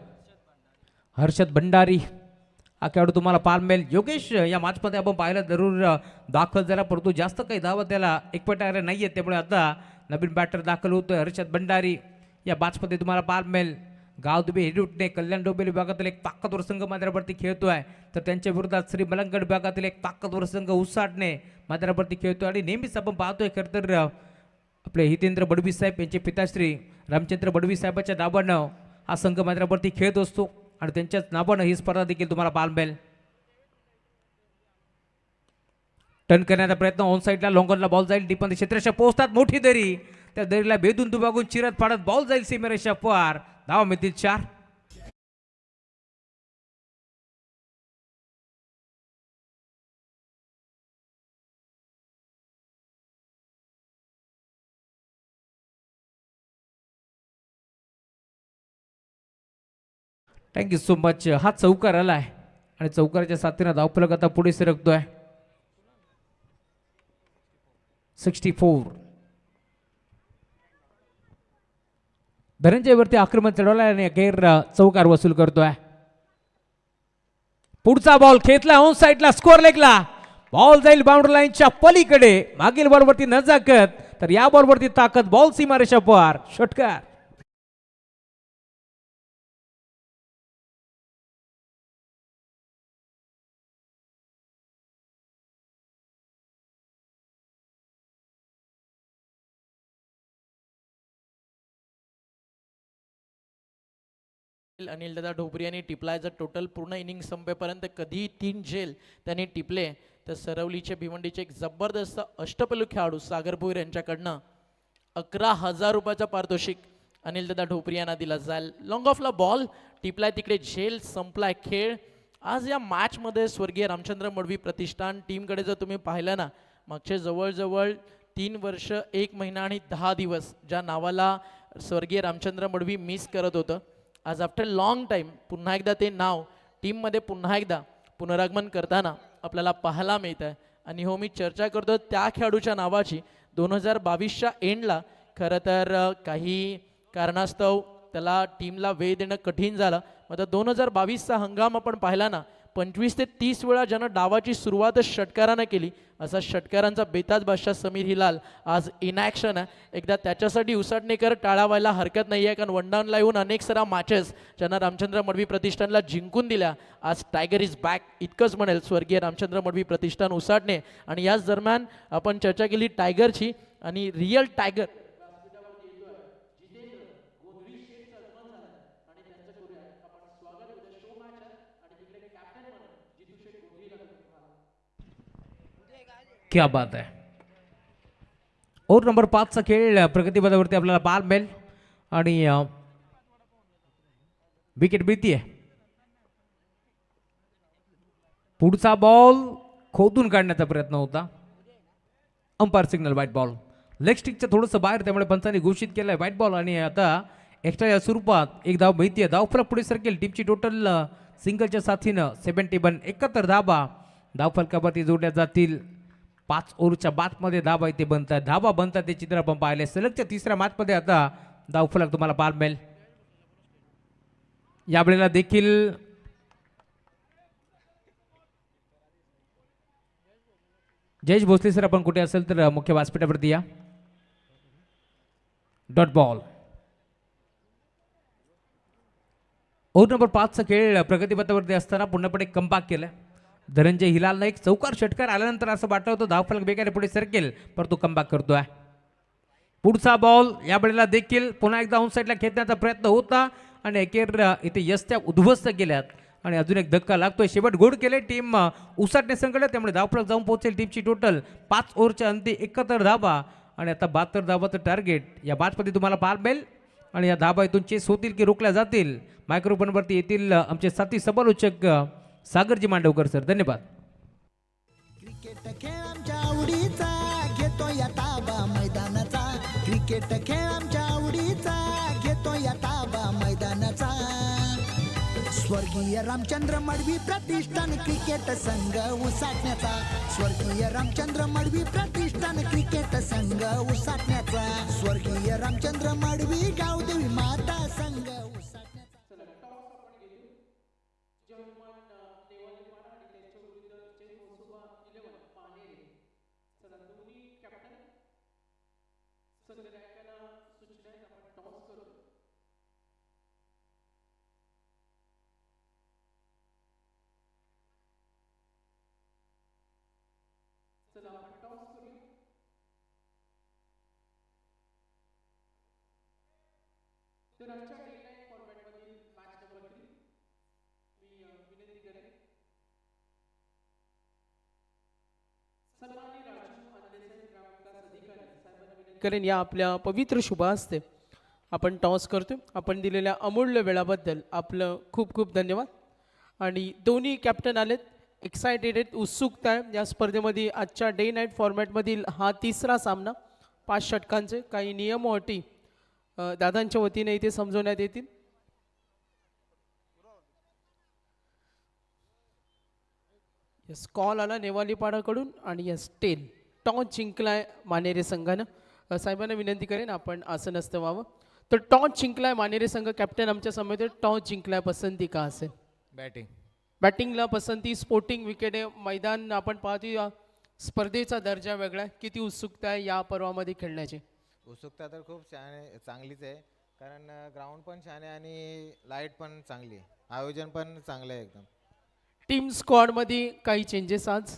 हर्षद भंडारी हा खेळाडू तुम्हाला पाहायला मिळेल. योगेश या मॅचमध्ये आपण पाहिलं जरूर दाखल झाला, परंतु जास्त काही धावा त्याला एकपटायला नाही आहेत, त्यामुळे आता नवीन बॅटर दाखल होतोय हर्षद भंडारी या मॅचमध्ये तुम्हाला पाहायला मिळेल. गावदेवी हेड्यूटने कल्याण डोंबिवली विभागातील एक ताकदवर संघ मैदानावरती खेळतोय, तर त्यांच्या विरोधात श्री मलंगड विभागातील एक ताकदवर संघ उसाटणे मैदानावरती खेळतोय आणि नेहमीच आपण पाहतोय खरं तर आपले हितेंद्र बडवी साहेब यांचे पिताश्री रामचंद्र बडवी साहेबांच्या नावानं हा संघ मैदानावरती खेळत असतो आणि त्यांच्याच नावानं ही स्पर्धा देखील तुम्हाला पाहायला मिळेल. टर्न करण्याचा प्रयत्न ऑन साईडला लॉंगरला बॉल जाईल, डीपमध्ये क्षेत्ररेषा पोहोचतात, मोठी दरी, त्या दरीला भेदून दुभागून चिरत पाडत बॉल जाईल सीमेरेषा पार, धावा मिळतील 4. Thank you so much. हा चौकार आला आहे आणि चौकाराच्या साथीनं धावफलक आता पुढे सरकतोय. 64. धनंजयवरती आक्रमण चढवलं आणि अखेर चौकार वसूल करतोय. पुढचा बॉल खेचला ऑन साईडला स्कोअर लेगला. बॉल जाईल बाउंड्री लाईनच्या पलीकडे. मागील बॉलवरती न जाकत तर या बॉलवरती ताकद. बॉल सीमारेषा पार. षटकार. अनिल दादा ढोबरी यांनी टिपलायचं टोटल पूर्ण इनिंग संपेपर्यंत कधी 3 झेल त्यांनी टिपले. तर सरवलीचे भिवंडीचे एक जबरदस्त अष्टपैलू खेळाडू सागर भोईर यांच्याकडनं 11,000 रुपयाचं पारितोषिक अनिल दादा ढोबरी यांना दिला जाईल. लॉंग ऑफला बॉल टिपलाय तिकडे झेल संपलाय खेळ. आज या मॅचमध्ये स्वर्गीय रामचंद्र मडवी प्रतिष्ठान टीमकडे जर तुम्ही पाहिलं ना, मागचे जवळजवळ 3 वर्ष 1 महिना आणि 10 दिवस ज्या नावाला स्वर्गीय रामचंद्र मडवी मिस करत होतं, आज आफ्टर लॉंग टाईम पुन्हा एकदा ते नाव टीममध्ये पुन्हा एकदा पुनरागमन करताना आपल्याला पाहायला मिळत आहे. आणि हो, मी चर्चा करतो त्या खेळाडूच्या नावाची. 2022च्या एंडला खरं तर काही कारणास्तव त्याला टीमला वेळ देणं कठीण झालं. मात्र 2022चा हंगाम आपण पाहिला ना, 25 ते 30 वेळा ज्यानं डावाची सुरुवातच षटकारानं केली, असा षटकारांचा बेताज बादशाह समीर हिलाल आज इनॅक्शन आहे. एकदा त्याच्यासाठी उसाटणेकर टाळा व्हायला हरकत नाही आहे, कारण वन डाऊनला येऊन अनेक सारा मॅचेस ज्यांना रामचंद्र मडवी प्रतिष्ठानला जिंकून दिल्या. आज टायगर इज बॅक इतकंच म्हणेल स्वर्गीय रामचंद्र मडवी प्रतिष्ठान उसाटणे. आणि याच दरम्यान आपण चर्चा केली टायगरची, आणि रिअल टायगर क्या बात आहे. ओव्हर नंबर 5चा खेळ प्रगतीपदावरती आपल्याला बाल मिळेल आणि विकेट मिळतीये. पुढचा बॉल खोदून काढण्याचा प्रयत्न होता. Umpire signal white ball. Leg स्टिकचं थोडंसं बाहेर, त्यामुळे पंचांनी घोषित केलंय व्हाईट बॉल. आणि आता एक्स्ट्रा या स्वरूपात एक धाव मिळतीये. धावफलक पुढे सरकेल. टीमची टोटल सिंगलच्या साथीनं 71 71 धाबा धावफलकावरती जोडल्या जातील. 5 ओव्हरच्या बादमध्ये धाबा इथे बनतात. धाबा बनतात ते चित्र आपण पाहिले. सलगच्या तिसऱ्या मॅचमध्ये आता धावफलक तुम्हाला पाहायला मिळेल. यावेळेला देखील जयेश भोसले सर, आपण कुठे असेल तर मुख्य व्यासपीठावरती या. Dot ball. ओव्हर नंबर 5चा खेळ प्रगतीपथावरती असताना पूर्णपणे कमबॅक केलाय. धनंजय हिलालनं एक चौकार षटकार आल्यानंतर असं वाटत होतं धावफलक बेगाने पुढे सरकेल, पण तो कमबॅक करतोय. पुढचा बॉल या वेळेला देखील पुन्हा एकदा ऑन साईडला खेचण्याचा प्रयत्न होता आणि अखेर इथे यस्त्या उद्ध्वस्त केल्यात आणि अजून एक धक्का लागतोय. शेवट गोड केले टीम उसाटणे संकट, त्यामुळे धावफलक जाऊन पोहोचेल. टीमची टोटल 5 ओव्हरच्या अंती 71 धाबा आणि आता 72 धाबाचं टार्गेट या मॅचमध्ये तुम्हाला पाहायला मिळेल. आणि या धाबा इथून चेस होतील की रोखल्या जातील, मायक्रोफोनवरती येतील आमचे साथी समालोचक सागरजी मांडवकर सर. धन्यवाद. क्रिकेट खेळ आमच्या आवडीचा, घेतो या ताबा मैदानाचा. क्रिकेट खेळ आमच्या आवडीचा, घेतो या ताबा मैदानाचा. स्वर्गीय रामचंद्र मडवी प्रतिष्ठान क्रिकेट संघ उसाटण्याचा. स्वर्गीय रामचंद्र मडवी प्रतिष्ठान क्रिकेट संघ उसाटण्याचा. स्वर्गीय रामचंद्र मडवी गावदेवी माता संघ उसाटण्याचा. करेन या आपल्या पवित्र शुभ हस्ते आपण टॉस करतो. आपण दिलेल्या अमूल्य वेळाबद्दल आपलं खूप खूप धन्यवाद. आणि दोन्ही कॅप्टन आलेत, एक्सायटेड आहेत, उत्सुकता आहे. या स्पर्धेमध्ये आजच्या डे नाईट फॉर्मॅटमधील हा तिसरा सामना. 5 षटकांचे काही नियम व अटी दादांच्या वतीने इथे समजवण्यात येतील. यस कॉल आला नेवालीपाडाकडून आणि यस 10 टॉस जिंकलाय मानेरे संघानं. साहेबांना विनंती करेन आपण आसनस्थ व्हावं. तर टॉस जिंकलाय मानेरे संघ. कॅप्टन आमच्या समोर आहे. टॉस जिंकलाय, पसंती का असेल? बॅटिंग. बॅटिंगला पसंती. स्पोर्टिंग विकेट आहे. मैदान आपण पाहतो या स्पर्धेचा दर्जा वेगळा आहे. किती उत्सुकता आहे या पर्वामध्ये खेळण्याची? उत्सुकता तर खूप छान आहे, चांगलीच आहे. कारण ग्राउंड पण छान आहे आणि लाईट पण चांगली आहे, आयोजन पण चांगलं आहे एकदम. टीम स्क्वॉडमध्ये काही चेंजेस आज?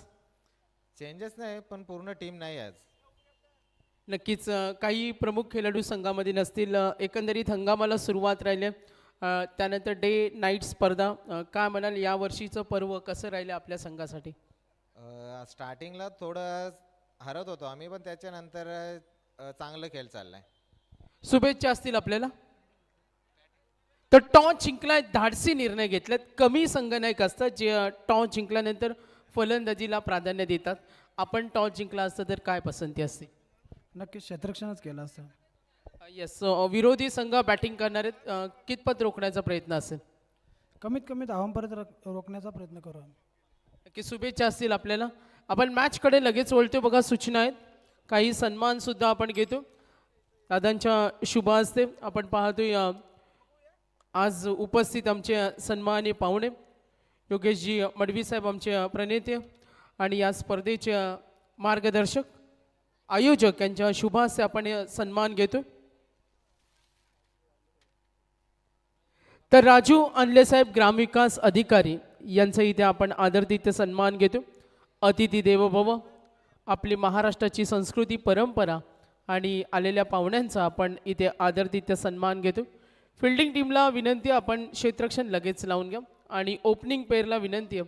चेंजेस नाही, पण पूर्ण टीम नाही आज. नक्कीच काही प्रमुख खेळाडू संघामध्ये नसतील. एकंदरीत हंगामाला सुरुवात राहिली. त्यानंतर डे नाईट स्पर्धा. काय म्हणाल या वर्षीचं पर्व कसं राहिलं आपल्या संघासाठी? स्टार्टिंगला थोडं हरत होतो आम्ही, पण त्याच्यानंतर चांगलं खेळ चाललाय. शुभेच्छा असतील आपल्याला. तर टॉस जिंकलाय, धाडसी निर्णय घेतलेत. कमी संघनायक असतात जे टॉस जिंकल्यानंतर फलंदाजीला प्राधान्य देतात. आपण टॉस जिंकला असतं तर काय पसंती असते? नक्कीच क्षेत्ररक्षणच केलं असतं. येस विरोधी संघ बॅटिंग करणार आहेत. कितपत रोखण्याचा प्रयत्न असेल? कमीत कमी धावांपर्यंत रोखण्याचा प्रयत्न करू आम्ही. नक्की शुभेच्छा असतील आपल्याला. आपण मॅचकडे लगेच वळतो. बघा सूचना आहेत, काही सन्मान सुद्धा आपण घेतो दादांच्या शुभ हस्ते. आपण पाहतोय आज उपस्थित आमचे सन्माननीय पाहुणे योगेशजी मडवी साहेब, आमचे प्रणेते आणि या स्पर्धेचे मार्गदर्शक आयोजक यांच्या शुभ हस्ते आपण सन्मान घेतो. तर राजू आणले साहेब ग्रामविकास अधिकारी यांचा इथे आपण आदरातिथ्य सन्मान घेतो. अतिथी देवो भव. आपली महाराष्ट्राची संस्कृती परंपरा आणि आलेल्या पाहुण्यांचा आपण इथे आदरातिथ्य सन्मान घेतो. फिल्डिंग टीमला विनंती आपण क्षेत्ररक्षण लगेच लावून घ्या आणि ओपनिंग पेअरला विनंती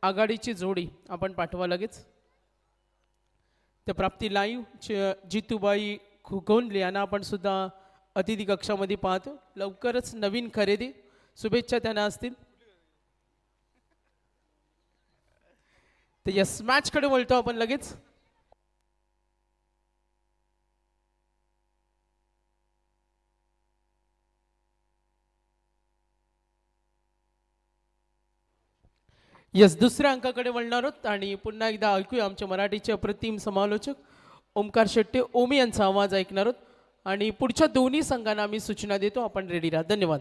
आघाडीची जोडी आपण पाठवा लगेच. त्या प्राप्ती लाईव्ह जितूबाई खुगोंडले यांना आपण सुद्धा अतिथी कक्षामध्ये पाहतो. लवकरच नवीन खरेदी, शुभेच्छा त्यांना असतील. तर यस मॅचकडे वळतो आपण लगेच. यस दुसऱ्या अंकाकडे वळणार आहोत आणि पुन्हा एकदा ऐकूया आमच्या मराठीचे अप्रतिम समालोचक ओमकार शेट्टे ओमी यांचा आवाज ऐकणार आहोत आणि पुढच्या दोन्ही संघांना आम्ही सूचना देतो. आपण रेडी राहा. धन्यवाद.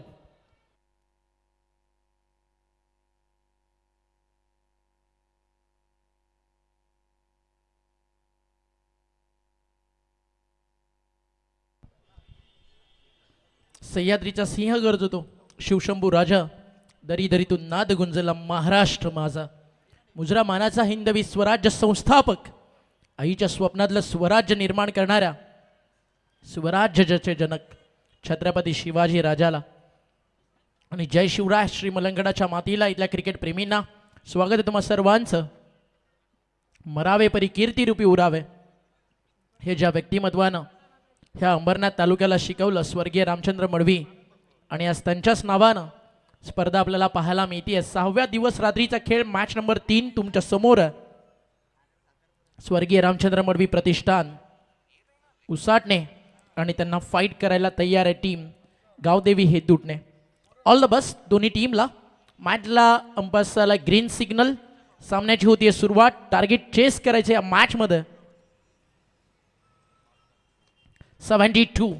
सह्याद्रीचा सिंह गरजतो, शिवशंभू राजा दरी दरीतून नाद गुंजला महाराष्ट्र माझा. मुजरा मानाचा हिंदवी स्वराज्य संस्थापक, आईच्या स्वप्नातलं स्वराज्य निर्माण करणाऱ्या स्वराज्याचे जनक छत्रपती शिवाजी राजाला आणि जय शिवराय श्री मलंगडाच्या मातीला. इथल्या क्रिकेट प्रेमींना स्वागत आहे तुम्हा सर्वांचं. मरावे परी कीर्तिरूपी उरावे हे ज्या व्यक्तिमत्वानं ह्या अंबरनाथ तालुक्याला शिकवलं, स्वर्गीय रामचंद्र मडवी, आणि आज त्यांच्याच नावानं स्पर्धा आपल्याला पाहायला मिळते. 6व्या दिवस रात्रीचा खेळ मॅच नंबर 3 तुमच्या समोर. स्वर्गीय रामचंद्र मडवी प्रतिष्ठान उसाटणे आणि त्यांना फाईट करायला तयार आहे टीम गावदेवी हेतुटणे. ऑल द बेस्ट दोन्ही टीमला. मॅचला अंपायरला ग्रीन सिग्नल. सामन्याची होतीये सुरुवात. टार्गेट चेस करायचे या मॅचमध्ये. 72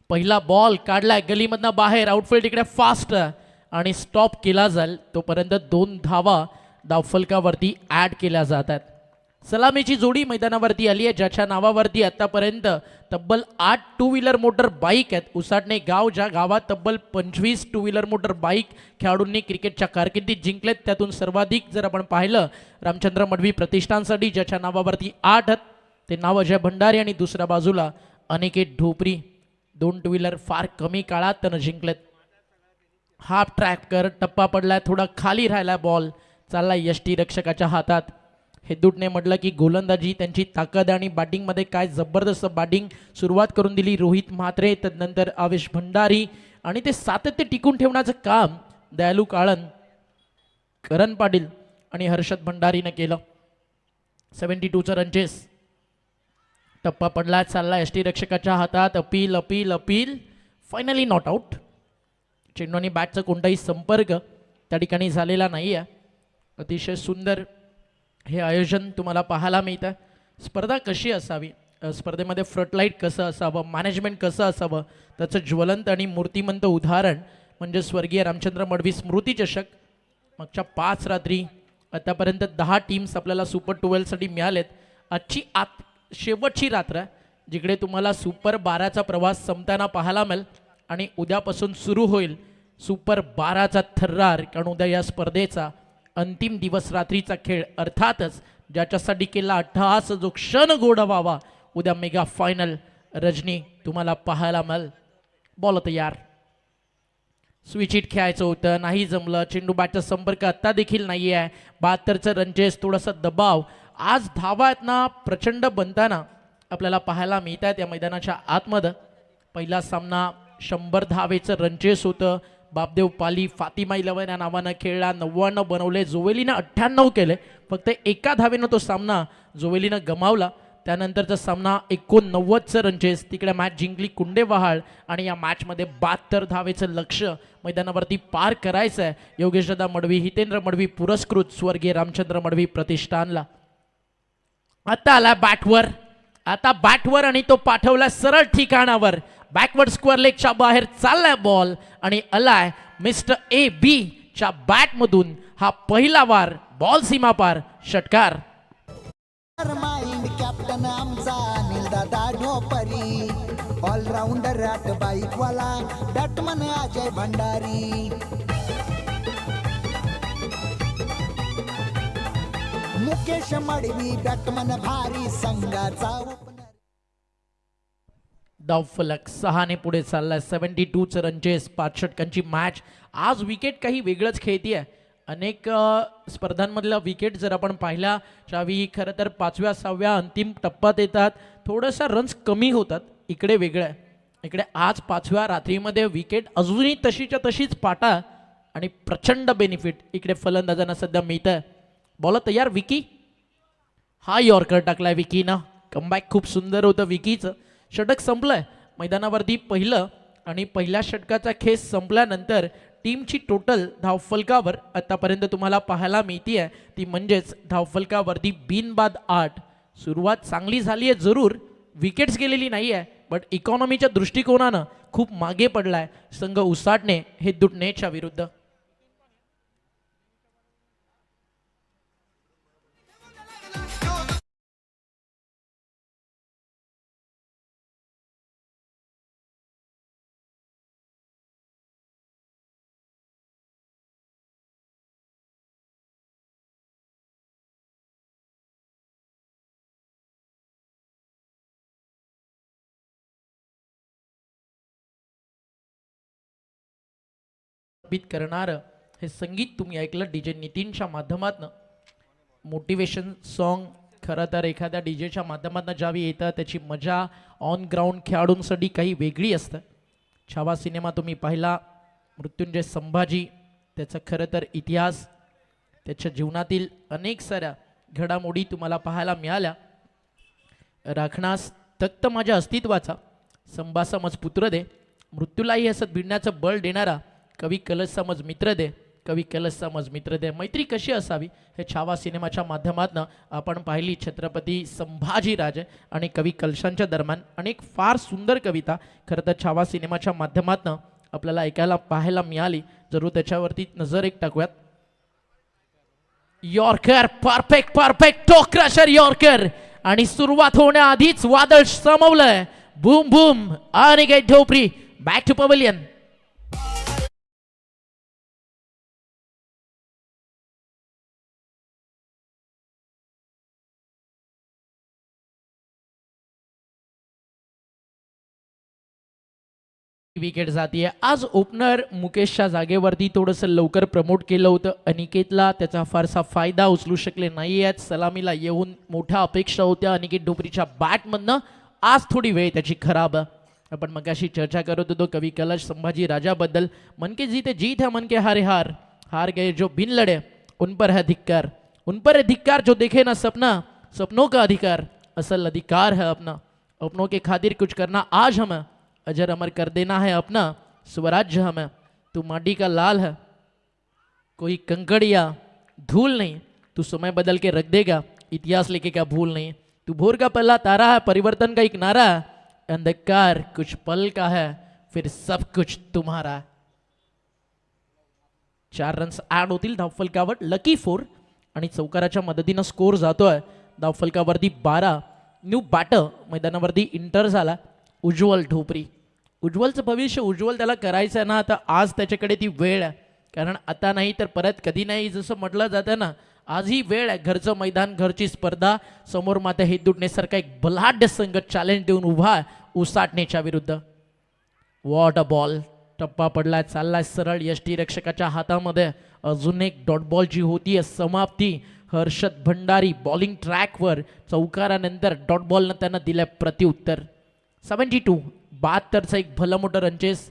पहिला बॉल काढलाय गलीमधनं बाहेर. आउटफील्ड इकडे फास्ट आणि स्टॉप केला जाईल तोपर्यंत 2 धावा धावफलकावरती ॲड केल्या जातात. सलामीची जोडी मैदानावरती आली आहे, ज्याच्या नावावरती आतापर्यंत तब्बल 8 टू व्हीलर मोटर बाईक आहेत. उसाटणे गाव, ज्या गावात तब्बल 25 टू व्हीलर मोटर बाईक खेळाडूंनी क्रिकेटच्या कारकिर्दीत जिंकलेत, त्यातून सर्वाधिक जर आपण पाहिलं रामचंद्र मडवी प्रतिष्ठानसाठी ज्याच्या नावावरती 8 आहेत ते नाव अजय भंडारी आणि दुसऱ्या बाजूला अनिकेत ढोपरी. 2 टू व्हीलर फार कमी काळात त्यानं जिंकलेत. हाफ ट्रॅक कर टप्पा पडलाय, थोडा खाली राहिलाय बॉल, चाललाय यष्टी रक्षकाच्या हातात. हेदूटने म्हटलं की गोलंदाजी त्यांची ताकद आणि बॅटिंगमध्ये काय जबरदस्त बॅटिंग सुरुवात करून दिली रोहित म्हात्रे, तदनंतर आवेश भंडारी, आणि ते सातत्य टिकून ठेवण्याचं काम दयालू काळन, करण पाटील आणि हर्षद भंडारीनं केलं. 72चं रनचेस. टप्पा पडला, चालला यष्टी रक्षकाच्या हातात. Appeal appeal appeal, finally not out. चेंडू आणि बॅटचा कोणताही संपर्क त्या ठिकाणी झालेला नाही आहे. अतिशय सुंदर हे आयोजन तुम्हाला पाहायला मिळतं. स्पर्धा कशी असावी, स्पर्धेमध्ये फ्रंटलाईट कसं असावं, मॅनेजमेंट कसं असावं, त्याचं ज्वलंत आणि मूर्तिमंत उदाहरण म्हणजे स्वर्गीय रामचंद्र मडवी स्मृती चषक. मागच्या 5 रात्री आतापर्यंत 10 टीम्स आपल्याला सुपर 12साठी मिळालेत. आजची शेवटची रात्र आहे, जिकडे तुम्हाला सुपर 12चा प्रवास संपताना पाहायला मिळेल आणि उद्यापासून सुरू होईल सुपर 12चा थर्रार. कारण उद्या या स्पर्धेचा अंतिम दिवस रात्रीचा खेळ, अर्थातच ज्याच्यासाठी केला अट्टहास जो क्षण गोड व्हावा, उद्या मेगा फायनल रजनी तुम्हाला पाहायला मिळेल. बॉल तयार, स्विच हिट खेळायचं होतं, नाही जमलं. चेंडू बॅटचा संपर्क आत्ता देखील नाही आहे. 72चं रनचेस, थोडासा दबाव. आज धावा आहेत ना प्रचंड बनताना आपल्याला पाहायला मिळत आहेत या मैदानाच्या आतमध्ये. पहिला सामना 100 धावेचं रनचेस होतं. बापदेव पाली फातिमा 11 या नावानं खेळला. 99 बनवले, जोवेलीनं 98 केले. फक्त एका धावेनं तो सामना जोवेलीनं गमावला. त्यानंतरचा सामना 89चं रनचेस, तिकडे मॅच जिंकली कुंडेवहाळ. आणि या मॅचमध्ये 72 धावेचं लक्ष मैदानावरती पार करायचं आहे योगेशदादा मडवी, हितेंद्र मडवी पुरस्कृत स्वर्गीय रामचंद्र मडवी प्रतिष्ठानला. आता आला बॅटवर, आता बॅटवर आणि तो पाठवला सरळ ठिकाणावर. बॅकवर्ड स्क्वेअर लेगच्या बाहेर चाललाय बॉल आणि आलाय मिस्टर ए बी च्या बॅटमधून हा पहिला वार. बॉल सीमापार, षटकार. माइंड कॅप्टन आमचा अनिलदादा ढोपरी, ऑलराऊंडर रॅट बाईकवाला बॅटमन अजय भंडारी. मुकेश मडवी बॅटमन भारी, संघाचा ओपनर. धावफलक 6ने पुढे चाललाय. 72चं रनचेस, 5 षटकांची मॅच. आज विकेट काही वेगळंच खेळतीये. अनेक स्पर्धांमधल्या विकेट जर आपण पाहिल्या त्यावेळी खरं तर 5व्या 6व्या अंतिम टप्प्यात येतात, थोडंसं रन्स कमी होतात. इकडे वेगळं आहे. इकडे आज 5व्या रात्रीमध्ये विकेट अजूनही तशीच्या तशीच पाटा आणि प्रचंड बेनिफिट इकडे फलंदाजांना सध्या मिळत आहे. बॉल तयार, विकी. हा यॉर्कर टाकलाय विकीनं. कमबॅक खूप सुंदर होतं विकीचं. षटक संपलंय मैदानावरती पहिलं. आणि पहिल्या षटकाचा खेस संपल्यानंतर टीमची टोटल धावफलकावर आतापर्यंत तुम्हाला पाहायला मिळते आहे ती म्हणजेच धावफलकावरती बिनबाद 8. सुरुवात चांगली झाली आहे जरूर, विकेट्स गेलेली नाही आहे, बट इकॉनॉमीच्या दृष्टिकोनानं खूप मागे पडलाय संघ उसाटणे हे दुटणेच्या विरुद्ध. करणारं हे संगीत तुम्ही ऐकलं डीजे नितीनच्या माध्यमातून. मोटिवेशन सॉन्ग खरं तर एखाद्या डीजेच्या माध्यमातून ज्यावेळी येतं त्याची मजा ऑन ग्राउंड खेळाडूंसाठी काही वेगळी असतं. छावा सिनेमा तुम्ही पाहिला, मृत्युंजय संभाजी, त्याचा खरं तर इतिहास, त्याच्या जीवनातील अनेक साऱ्या घडामोडी तुम्हाला पाहायला मिळाल्या. राखणास तख्त माझ्या अस्तित्वाचा, संभा समज पुत्र दे, मृत्यूलाही हसत भिडण्याचं बळ देणारा कवी कलश समज मित्र दे, कवी कलश समज मित्र दे. मैत्री कशी असावी हे छावा सिनेमाच्या माध्यमातून आपण पाहिली. छत्रपती संभाजीराजे आणि कवी कलशांच्या दरम्यान अनेक फार सुंदर कविता खरं तर छावा सिनेमाच्या माध्यमातून आपल्याला ऐकायला पाहायला मिळाली. जरूर त्याच्यावरती नजर एक टाकूयात. Yorker, perfect perfect toe crusher yorker. आणि सुरुवात होण्याआधीच वादळ समवलंय. बूम बूम आणि काही Dhopri. Back to pavilion. Wicket जातीये. आज ओपनर मुकेशच्या जागेवरती थोडंसं लवकर प्रमोट केलं होतं अनिकेतला, त्याचा फारसा फायदा उचलू शकले नाही आहेत. सलामीला येऊन मोठ्या अपेक्षा होत्या अनिकेत ढोपरीच्या बॅटमधनं. आज थोडी वेळ त्याची खराब. आपण मगाशी चर्चा करत होतो कवी कलश संभाजी राजाबद्दल. मन के जीते जीत है, मन के हारे हार, हार गए जो बिन लड़े उन पर है धिक्कार, उन पर है धिक्कार जो देखे ना सपना, सपनों का अधिकार असल अधिकार है अपना, अपनों के खातिर कुछ करना आज हमें, अजर अमर कर देना है अपना स्वराज्य हमें. तू माटी का लाल है, कोई कंकड़ या धूल नहीं, तू समय बदल के रख देगा, इतिहास लिखे क्या भूल नहीं। तू भोर का पहला तारा है, परिवर्तन का एक नारा है, अंधकार कुछ पल का है, फिर सब कुछ तुम्हारा है। 4 रन्स ऍड होतील धावफलकावर, लकी 4 आणि चौकाराच्या मदतीनं स्कोर जातोय धावफलकावरती 12। न्यू बॅटर मैदानावरती इंटर झाला उज्ज्वल ढोपरी। उज्ज्वलचं भविष्य उज्ज्वल त्याला करायचं आहे ना, आता आज त्याच्याकडे ती वेळ आहे, कारण आता नाही तर परत कधी नाही जसं म्हटलं जातं ना, आज ही वेळ आहे। घरचं मैदान, घरची स्पर्धा, समोर मात्र हे दुडणेसारखा एक बलाढ्य संघ चॅलेंज देऊन उभा आहे उसाटणेच्या विरुद्ध। वॉट अ बॉल, टप्पा पडलाय, चाललाय सरळ यष्टी रक्षकाच्या हातामध्ये। अजून एक डॉट बॉल जी होती समाप्ती, हर्षद भंडारी बॉलिंग ट्रॅकवर, चौकारानंतर डॉट बॉलनं त्यांना दिलंय प्रत्युत्तर। 72 72चं एक भलं मोठं रनचेस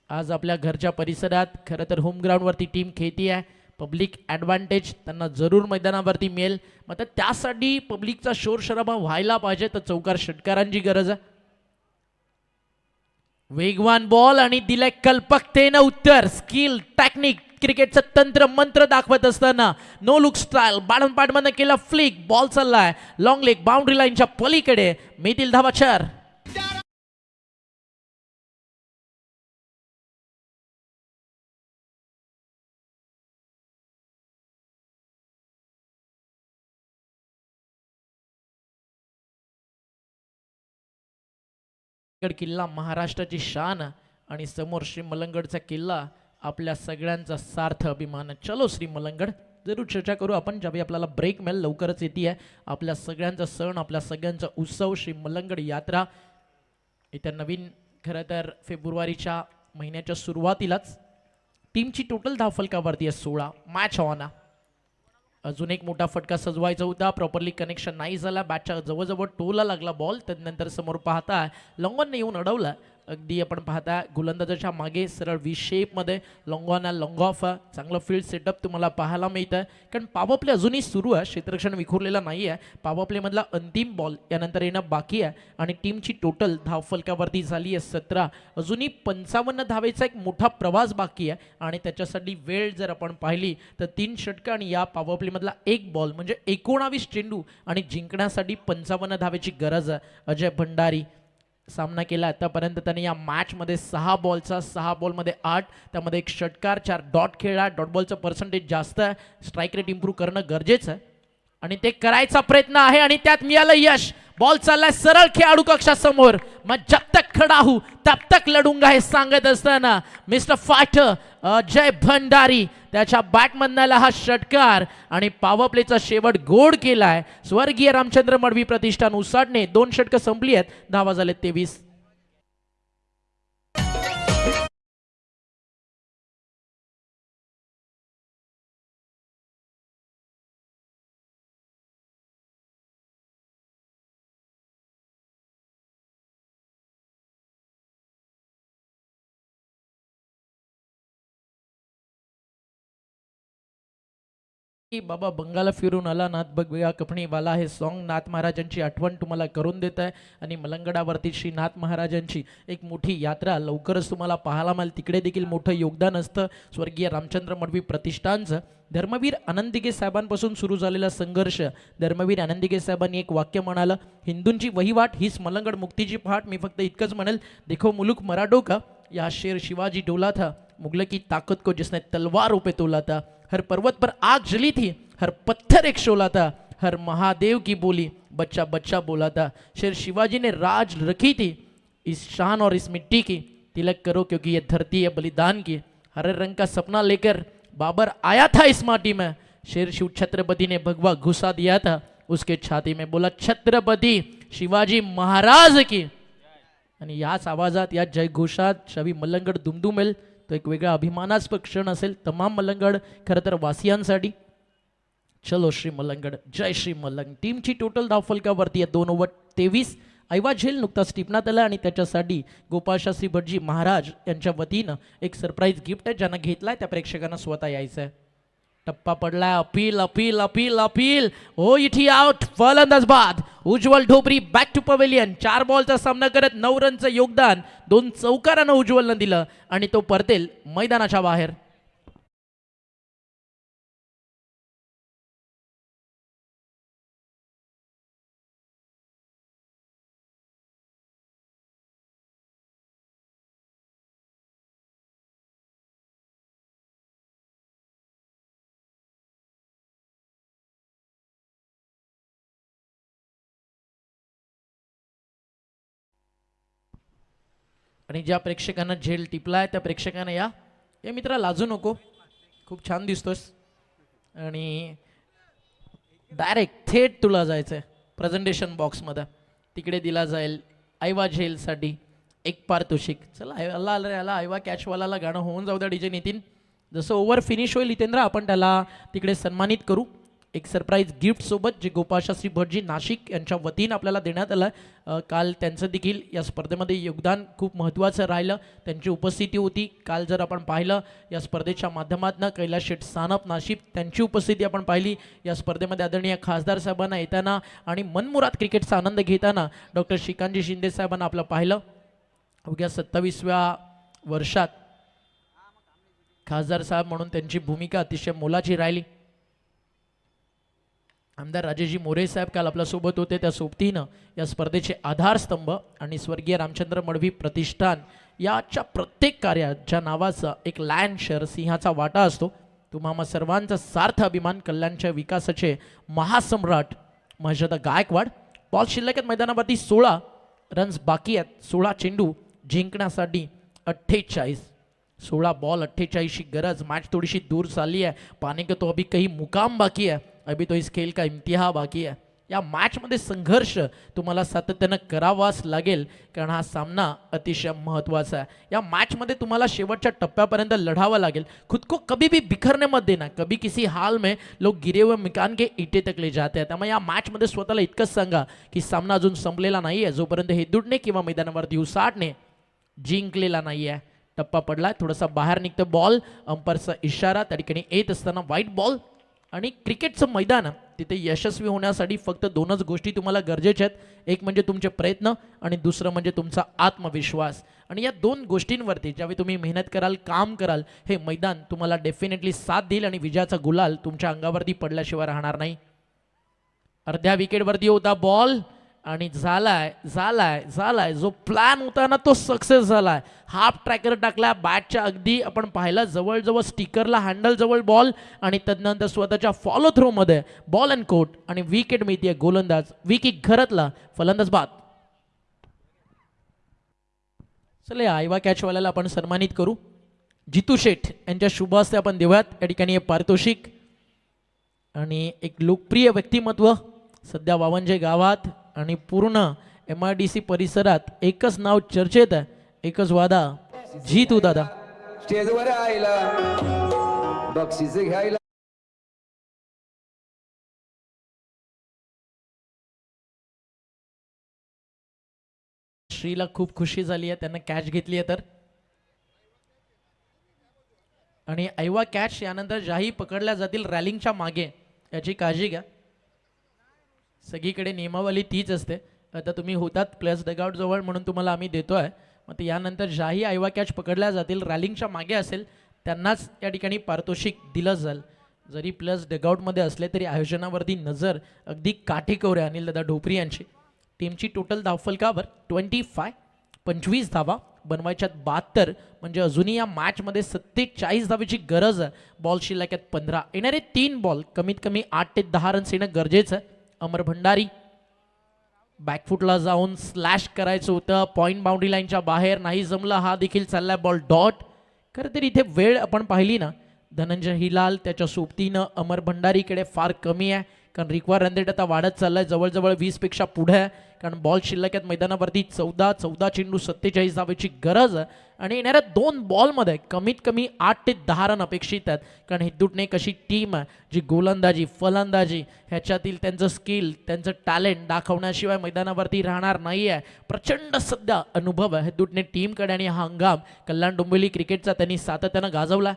आज आपल्या घरच्या परिसरात। खरं तर होम ग्राउंडवरती टीम खेळती आहे, पब्लिक ॲडव्हान्टेज त्यांना जरूर मैदानावरती मिळेल, मात्र त्यासाठी पब्लिकचा शोरशराबा व्हायला पाहिजे, तर चौकार षटकारांची गरज आहे। वेगवान बॉल आणि दिलंय कल्पकतेनं उत्तर। स्किल, टेक्निक, क्रिकेटचं तंत्र मंत्र दाखवत असताना नो लुक स्टाईल, बाळंपाडमधनं केला फ्लिक, बॉल चाललाय लॉंग लेग बाउंड्री लाईनच्या पलीकडे, मिळतील धावा 4। गड किल्ला महाराष्ट्राची शान आणि समोर श्री मलंगडचा किल्ला आपल्या सगळ्यांचा सार्थ अभिमान। चलो श्री मलंगड, जरूर चर्चा करू आपण ज्यावेळी आपल्याला ब्रेक मिळेल, लवकरच येते आहे आपल्या सगळ्यांचा सण, आपल्या सगळ्यांचा उत्सव श्री मलंगड यात्रा। येत्या नवीन खरं तर फेब्रुवारीच्या महिन्याच्या सुरुवातीलाच टीमची टोटल धावफलकावरती आहे 16 मॅच हवाना। अजून एक मोठा फटका सजवायचा होता, प्रॉपरली कनेक्शन नाही झाला, बॅटच्या जवळजवळ टोला लागला बॉल, त्यानंतर समोर पाहता लॉंगॉनने येऊन अडवला। अगदी आपण पाहता गोलंदाजाच्या मागे सरळ व्ही शेपमध्ये लॉंगॉन लॉंग ऑफ, चांगलं फील्ड सेटअप तुम्हाला पाहायला मिळतं, कारण पॉवर प्ले अजूनही सुरू आहे, क्षेत्ररक्षण विखुरलेला नाही आहे। पॉवर प्लेमधला अंतिम बॉल यानंतर येणं बाकी आहे आणि टीमची टोटल धावफलकावरती झाली आहे 17। अजूनही 55 धावेचा एक मोठा प्रवास बाकी आहे आणि त्याच्यासाठी वेळ जर आपण पाहिली तर 3 षटकं आणि या पॉवर प्लेमधला एक बॉल म्हणजे 19 चेंडू आणि जिंकण्यासाठी 55 धावेची गरज आहे। अजय भंडारी सामना केला आतापर्यंत, त्याने या मॅचमध्ये 6 बॉलचा 6 बॉलमध्ये 8, त्यामध्ये एक षटकार, 4 डॉट खेळला। डॉट बॉलचं पर्सेंटेज जास्त आहे, स्ट्राईक रेट इम्प्रूव्ह करणं गरजेचं आहे आणि ते करायचा प्रयत्न आहे आणि त्यात मिळालं यश। बॉल चाललाय सरळ खेळाडू कक्षासमोर, मैं जब तक खडा हूं तब तक लढूंगा हे सांगत असताना मिस्टर फायटर अजय भंडारी त्याच्या बॅटमधला हा षटकार आणि पॉवर प्लेचा शेवट गोड केलाय स्वर्गीय रामचंद्र मडवी प्रतिष्ठान उसाटणे। 2 षटकं संपली आहेत, धावा झाले 23। की बाबा बंगाला फिरून आला नाथ बघूया कपणीवाला हे सॉन्ग नाथ महाराजांची आठवण तुम्हाला करून देत आहे आणि मलंगडावरती श्री नाथ महाराजांची एक मोठी यात्रा लवकरच तुम्हाला पाहायला मिळेल, तिकडे देखील मोठं योगदान असतं स्वर्गीय रामचंद्र मडवी प्रतिष्ठानचं। धर्मवीर आनंदिगे साहेबांपासून सुरू झालेला संघर्ष, धर्मवीर आनंदिगे साहेबांनी एक वाक्य म्हणालं, हिंदूंची वहिवाट हीच मलंगड मुक्तीची पहाट। मी फक्त इतकंच म्हणेल, देखो मुलुक मराठों का या शेर शिवाजी डोला था, मुगल की ताकत को जिसने तलवारों पे तोला था, हर पर्वत पर आग जली थी, हर पत्थर एक शोला था, हर महादेव की बोली बच्चा बच्चा बोला था। शेर शिवाजी ने राज रखी थी इस शान और इस मिट्टी की, तिलक करो क्योंकि ये धरती है बलिदान की। हरे रंग का सपना लेकर बाबर आया था इस माटी में, शेर शिव छत्रपति ने भगवा घुसा दिया था उसके छाती में, बोला छत्रपति शिवाजी महाराज की। आणि याच आवाजात या जयघोषात शवी मलंगड दुमदुमेल तो एक वेगळा अभिमानास्पद क्षण असेल तमाम मलंगड खरं तर वासियांसाठी। चलो श्री मलंगड, जय श्री मलंग। टीमची टोटल धावफलकावरती आहे 2 ओव्हर 23। ऐवा झेल नुकताच टिपण्यात आला आणि त्याच्यासाठी गोपाळ शास्त्री भटजी महाराज यांच्या वतीनं एक सरप्राईज गिफ्ट आहे, ज्यांना घेतलाय त्या प्रेक्षकांना स्वतः यायचं आहे। टप्पा पडलाय, अपील अपील अपील अपील, हो इथे आउट, फलंदाज बाद उज्ज्वल ढोपरी बॅक टू पवेलियन। 4 बॉलचा सामना करत 9 रनचं योगदान 2 चौकारानं उज्ज्वलनं दिलं आणि तो परतेल मैदानाच्या बाहेर। आणि ज्या प्रेक्षकांना झेल टिपला आहे त्या प्रेक्षकांना या या मित्रा लाजू नको, खूप छान दिसतोस आणि डायरेक्ट थेट तुला जायचं आहे प्रेझेंटेशन बॉक्समध्ये, तिकडे दिला जाईल आयवा झेलसाठी एक पारितोषिक. चला आला आला रे आला आयवा कॅचवालाला गाणं होऊन जाऊ द्या डीजे नितीन. जसं ओव्हर फिनिश होईल हितेंद्र आपण त्याला तिकडे सन्मानित करू एक सरप्राईज गिफ्ट सोबत, जे गोपाळशास्त्री भटजी नाशिक यांच्या वतीनं आपल्याला देण्यात आलं. काल त्यांचं देखील या स्पर्धेमध्ये योगदान खूप महत्त्वाचं राहिलं, त्यांची उपस्थिती होती. काल जर आपण पाहिलं या स्पर्धेच्या माध्यमातून कैलास शेठ सानप नाशिक त्यांची उपस्थिती आपण पाहिली. या स्पर्धेमध्ये आदरणीय खासदार साहेबांना येताना आणि मनमुराद क्रिकेटचा आनंद घेताना डॉक्टर श्रीकांतजी शिंदे साहेबांना आपलं पाहिलं. अवघ्या 27व्या वर्षात खासदार साहेब म्हणून त्यांची भूमिका अतिशय मोलाची राहिली. आमदार राजेजी मोरे साहेब काल आपल्यासोबत होते, त्या सोबतीनं या स्पर्धेचे आधारस्तंभ आणि स्वर्गीय रामचंद्र मडवी प्रतिष्ठान याच्या प्रत्येक कार्यात ज्या नावाचा एक लँड शेअर सिंहाचा वाटा असतो, तुम्हा सर्वांचा सार्थ अभिमान कल्याणच्या विकासाचे महासम्राट महेशदा गायकवाड. बॉल शिल्लक आहेत मैदानावरती 16 रन्स बाकी आहेत, 16 चेंडू जिंकण्यासाठी 48, 16 बॉल 48 गरज. मॅच थोडीशी दूर चालली आहे, पाने का तो अभी कहीं मुकाम बाकी है, अभी तो इस खेल का इम्तिहा बाकी है. या मॅचमध्ये संघर्ष तुम्हाला सातत्यानं करावाच लागेल, कारण हा सामना अतिशय महत्त्वाचा आहे. या मॅचमध्ये तुम्हाला शेवटच्या टप्प्यापर्यंत लढावं लागेल. खुद को कभी भी बिखरने मत देना, कभी किसी हाल में लोग गिरे हुए मकान के इटे तक ले जाते हैं. त्यामुळे या मॅचमध्ये स्वतःला इतकंच सांगा की सामना अजून संपलेला नाही आहे, जोपर्यंत हे दुडणे किंवा मैदानावरती उसाटणे जिंकलेला नाही आहे. टप्पा पडला, थोडासा बाहेर निघतो बॉल, अंपायरचा इशारा त्या ठिकाणी येत असताना व्हाईट बॉल. आणि क्रिकेटचं मैदान तिथे यशस्वी होण्यासाठी फक्त 2च गोष्टी तुम्हाला गरजेच्या आहेत, एक म्हणजे तुमचे प्रयत्न आणि दुसरं म्हणजे तुमचा आत्मविश्वास. आणि या 2 गोष्टींवरती ज्यावेळी तुम्ही मेहनत कराल, काम कराल, हे मैदान तुम्हाला डेफिनेटली साथ देईल आणि विजयाचा गुलाल तुमच्या अंगावरती पडल्याशिवाय राहणार नाही. अर्ध्या विकेटवरती होता बॉल आणि झालाय जो प्लॅन होता ना तो सक्सेस झालाय. हाफ ट्रॅकर टाकला बॅटच्या अगदी आपण पाहिलं जवळजवळ स्टिकरला हँडल जवळ बॉल आणि तदनंतर स्वतःच्या फॉलो थ्रो मध्ये बॉल अँड कोट आणि विकेट मिळते. गोलंदाज विकेट घरातला, फलंदाज बाद. चला या आयवा कॅचवाल्याला आपण सन्मानित करू. जितू शेठ यांच्या शुभ हस्ते आपण देऊयात या ठिकाणी हे पारितोषिक. आणि एक लोकप्रिय व्यक्तिमत्व सध्या वावंजे गावात आणि पूर्ण MIDC परिसरात एकच नाव चर्चेत आहे, एकच वादा, जितू दादा. स्टेजवर आईला बक्षीस घ्यायला श्रीला खूप खुशी झाली आहे, त्यांना कॅच घेतली आहे तर. आणि ऐवा कॅच यानंतर ज्याही पकडल्या जातील रॅलिंगच्या मागे याची काळजी घ्या. सगळीकडे नियमावली तीच असते. आता तुम्ही होतात प्लस डगआउट जवळ म्हणून तुम्हाला आम्ही देतोय. मग ते यानंतर ज्याही आयवा कॅच पकडल्या जातील रॅलिंगच्या मागे असेल त्यांनाच या ठिकाणी पारितोषिक दिलं जाईल. जरी प्लस डगआउटमध्ये असले तरी आयोजनावरती नजर अगदी काटेकोर आहे अनिल दादा ढोपरी यांची. टीमची टोटल धावफलकावर 25 धावा बनवायच्यात 72, म्हणजे अजूनही या मॅचमध्ये 47 धावेची गरज आहे. बॉल शिल्लक आहेत 15. येणारे 3 बॉल कमीत कमी 8 ते 10 रन्स येणं गरजेचं आहे. अमर भंडारी बॅकफुटला जाऊन स्लॅश करायचं होतं, पॉईंट बाउंड्री लाईनच्या बाहेर नाही जमलं, हा देखील चाललाय बॉल डॉट. खरं तर इथे वेळ आपण पाहिली ना, धनंजय हिलाल त्याच्या सोबतीनं अमर भंडारीकडे फार कमी आहे, कारण रिक्वायर रन रेट आता वाढत चाललाय, जवळजवळ 20 पेक्षा पुढे आहे. कारण बॉल शिल्लक आहेत मैदानावरती 14 चेंडू 47 धावेची गरज आहे. आणि येणाऱ्या 2 बॉलमध्ये कमीत कमी 8 ते 10 रन अपेक्षित आहेत. कारण हिंदुटणे कशी टीम आहे जी गोलंदाजी फलंदाजी ह्याच्यातील त्यांचं स्किल त्यांचं टॅलेंट दाखवण्याशिवाय मैदानावरती राहणार नाही आहे. प्रचंड सध्या अनुभव आहे हिंदुटणे टीमकडे आणि हा हंगाम कल्याण डोंबिवली क्रिकेटचा त्यांनी सातत्यानं गाजवला.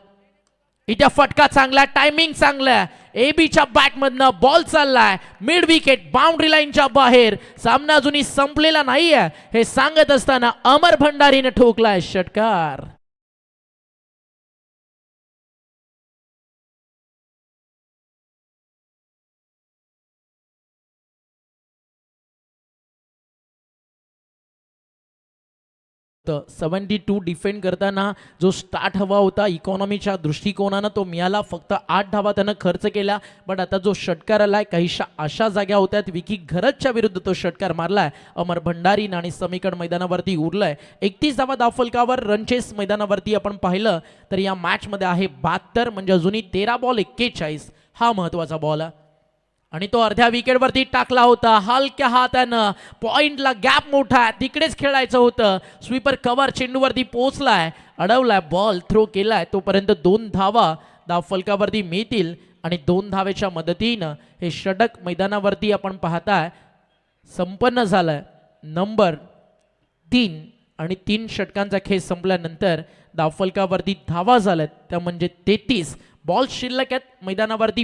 इथे फटका चांगला, टायमिंग चांगला, एबीच्या बॅटमधनं बॉल चाललाय मिड विकेट बाउंड्री लाईनच्या बाहेर. सामना अजूनही संपलेला नाहीये हे सांगत असताना अमर भंडारीने ठोकलाय षटकार. 72 डिफेंड करताना जो स्टार्ट हवा होता इकॉनॉमीच्या दृष्टिकोनानं तो मिळाला. फक्त 8 धावा त्यानं खर्च केल्या. बट आता जो षटकार आलाय काहीशा अशा जाग्या होत्यात. विकी घरतच्या विरुद्ध तो षटकार मारलाय अमर भंडारीनं आणि समीकरण मैदानावरती उरलाय. 31 धावा धावफलकावर. रनचेस मैदानावरती आपण पाहिलं तर या मॅचमध्ये आहे 72 म्हणजे अजूनही 13 बॉल 41 हा महत्वाचा बॉल आहे. आणि तो अर्ध्या विकेटवरती टाकला होता हलक्या हातानं. पॉइंटला गॅप मोठा आहे तिकडेच खेळायचं होतं. स्वीपर कव्हर चेंडूवरती पोहोचलाय अडवलाय बॉल थ्रो केलाय. तोपर्यंत 2 धावा धावफलकावरती मिळतील आणि 2 धावेच्या मदतीनं हे षटक मैदानावरती आपण पाहताय संपन्न झालंय. नंबर 3 आणि 3 षटकांचा खेळ संपल्यानंतर धावफलकावरती धावा झाल्यात त्या म्हणजे 33. बॉल शिल्लक आहेत मैदानावरती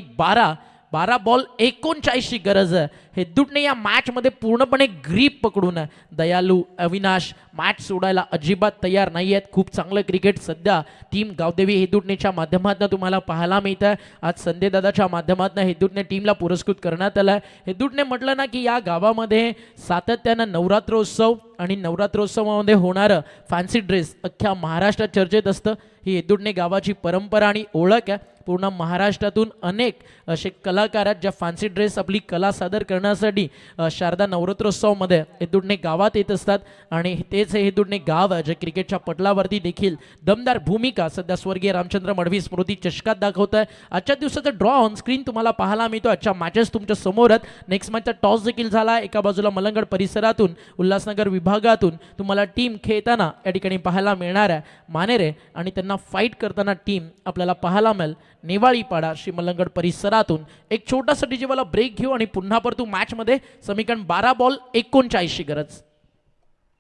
12 बॉल 39 ची गरज आहे. हेदूटने या मॅचमध्ये पूर्णपणे ग्रीप पकडून दयालू अविनाश मॅच सोडायला अजिबात तयार नाही आहेत. खूप चांगलं क्रिकेट सध्या टीम गावदेवी हेदूटनेच्या माध्यमातून तुम्हाला पाहायला मिळत आहे. आज संजय दादाच्या माध्यमातून हेदूटने टीमला पुरस्कृत करण्यात आलं आहे. हेदूटने म्हटलं ना की या गावामध्ये सातत्यानं नवरात्रोत्सव आणि नवरात्रोत्सवामध्ये होणारं फॅन्सी ड्रेस अख्ख्या महाराष्ट्रात चर्चेत असतं. ही हेदूटने गावाची परंपरा आणि ओळख आहे. पूर्ण महाराष्ट्रातून अनेक असे कलाकार आहेत ज्या फॅन्सी ड्रेस आपली कला सादर करण्यासाठी शारदा नवरात्रोत्सवमध्ये हेदूटने गावात येत असतात. आणि तेच हे हेदूटने गाव आहे जे क्रिकेटच्या पटलावरती देखील दमदार भूमिका सध्या स्वर्गीय रामचंद्र मडवी स्मृती चषकात दाखवत आहे. आजच्या दिवसाचा ड्रॉ ऑन स्क्रीन तुम्हाला पाहायला मिळतो. आजच्या मॅचेस तुमच्या समोर आहेत. नेक्स्ट मॅचचा टॉस देखील झाला. एका बाजूला मलंगड परिसरातून उल्हासनगर विभागातून तुम्हाला टीम खेळताना या ठिकाणी पाहायला मिळणार आहे मानेरे आणि त्यांना फाईट करताना टीम आपल्याला पाहायला मिळेल नेवाळीपाडा श्री मलंगड परिसरातून. एक छोटासा डीजेवाला ब्रेक घेऊ आणि पुन्हा परतू मॅचमध्ये. समीकरण 12 बॉल 39 ची गरज.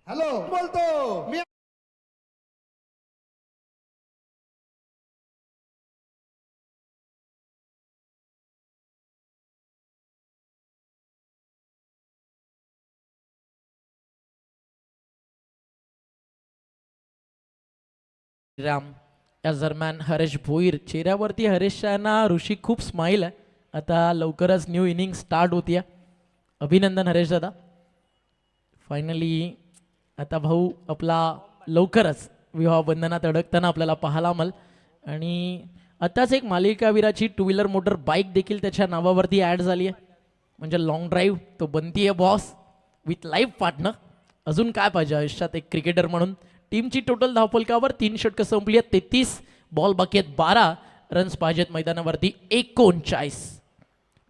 हॅलो बोलतो मी. राम या दरम्यान हरेश भोईर चेहऱ्यावरती हरेशना ऋषी खूप स्माईल आहे. आता लवकरच न्यू इनिंग स्टार्ट होतीये. अभिनंदन हरेश दादा. फायनली आता भाऊ आपला लवकरच विवाह बंधनात अडकताना आपल्याला पाहायला मिळेल. आणि आताच एक मालिकावीराची 2 व्हीलर मोटर बाईक देखील त्याच्या नावावरती ॲड झाली आहे. म्हणजे लॉंग ड्राईव्ह तो बनतीये बॉस विथ लाईफ पार्टनर. अजून काय पाहिजे आयुष्यात एक क्रिकेटर म्हणून. टीमची टोटल धावफलकावर 3 षटकं संपली आहेत. 33 बॉल बाकी आहेत. 12 रन्स पाहिजेत मैदानावरती.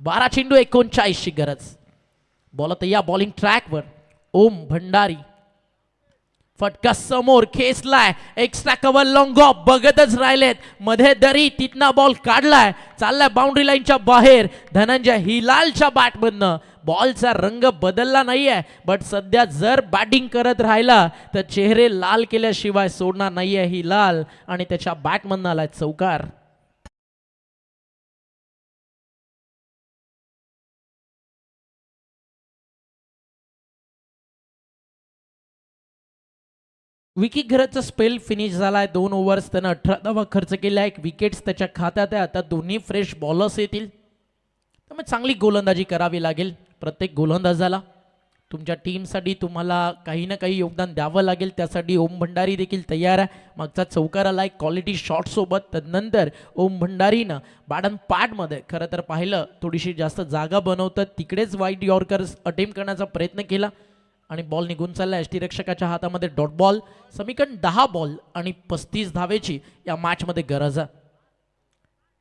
12 चेंडू 39 ची गरज. बॉल आता या बॉलिंग ट्रॅकवर. ओम भंडारी फटका समोर खेचलाय. एक्स्ट्रा कव्हर लॉंग ऑफ बघतच राहिलेत. मध्ये दरी तिथना बॉल काढलाय. चाललाय बाउंड्री लाईनच्या बाहेर. धनंजय हिलालच्या बॅटमधनं. बॉलचा रंग बदलला नाहीये बट सध्या जर बॅटिंग करत राहिला तर चेहरे लाल केल्याशिवाय सोडणार नाहीये हिलाल आणि त्याच्या बॅटमधनं आलाय चौकार. विकी घराचा स्पेल फिनिश झालाय. 2 ओव्हर्स त्यानं 18 धावा खर्च केल्या. 1 विकेट्स त्याच्या खात्यात आहे. आता दोन्ही फ्रेश बॉलर्स येतील त्यामुळे चांगली गोलंदाजी करावी लागेल प्रत्येक गोलंदाजाला. तुमच्या टीमसाठी तुम्हाला काही ना काही योगदान द्यावं लागेल. त्यासाठी ओम भंडारी देखील तयार आहे. मागचा चौकार आला एक क्वालिटी शॉट सोबत. तदनंतर ओम भंडारीनं बॅट अँड पॅडमध्ये खरं तर पाहिलं थोडीशी जास्त जागा बनवतं तिकडेच वाईट यॉर्कर्स अटेम्प्ट करण्याचा प्रयत्न केला आणि बॉल निघून चालला. यष्टीरक्षकाच्या हातामध्ये डॉट बॉल. समीकरण 10 बॉल आणि 35 धावेची या मॅचमध्ये गरज आहे.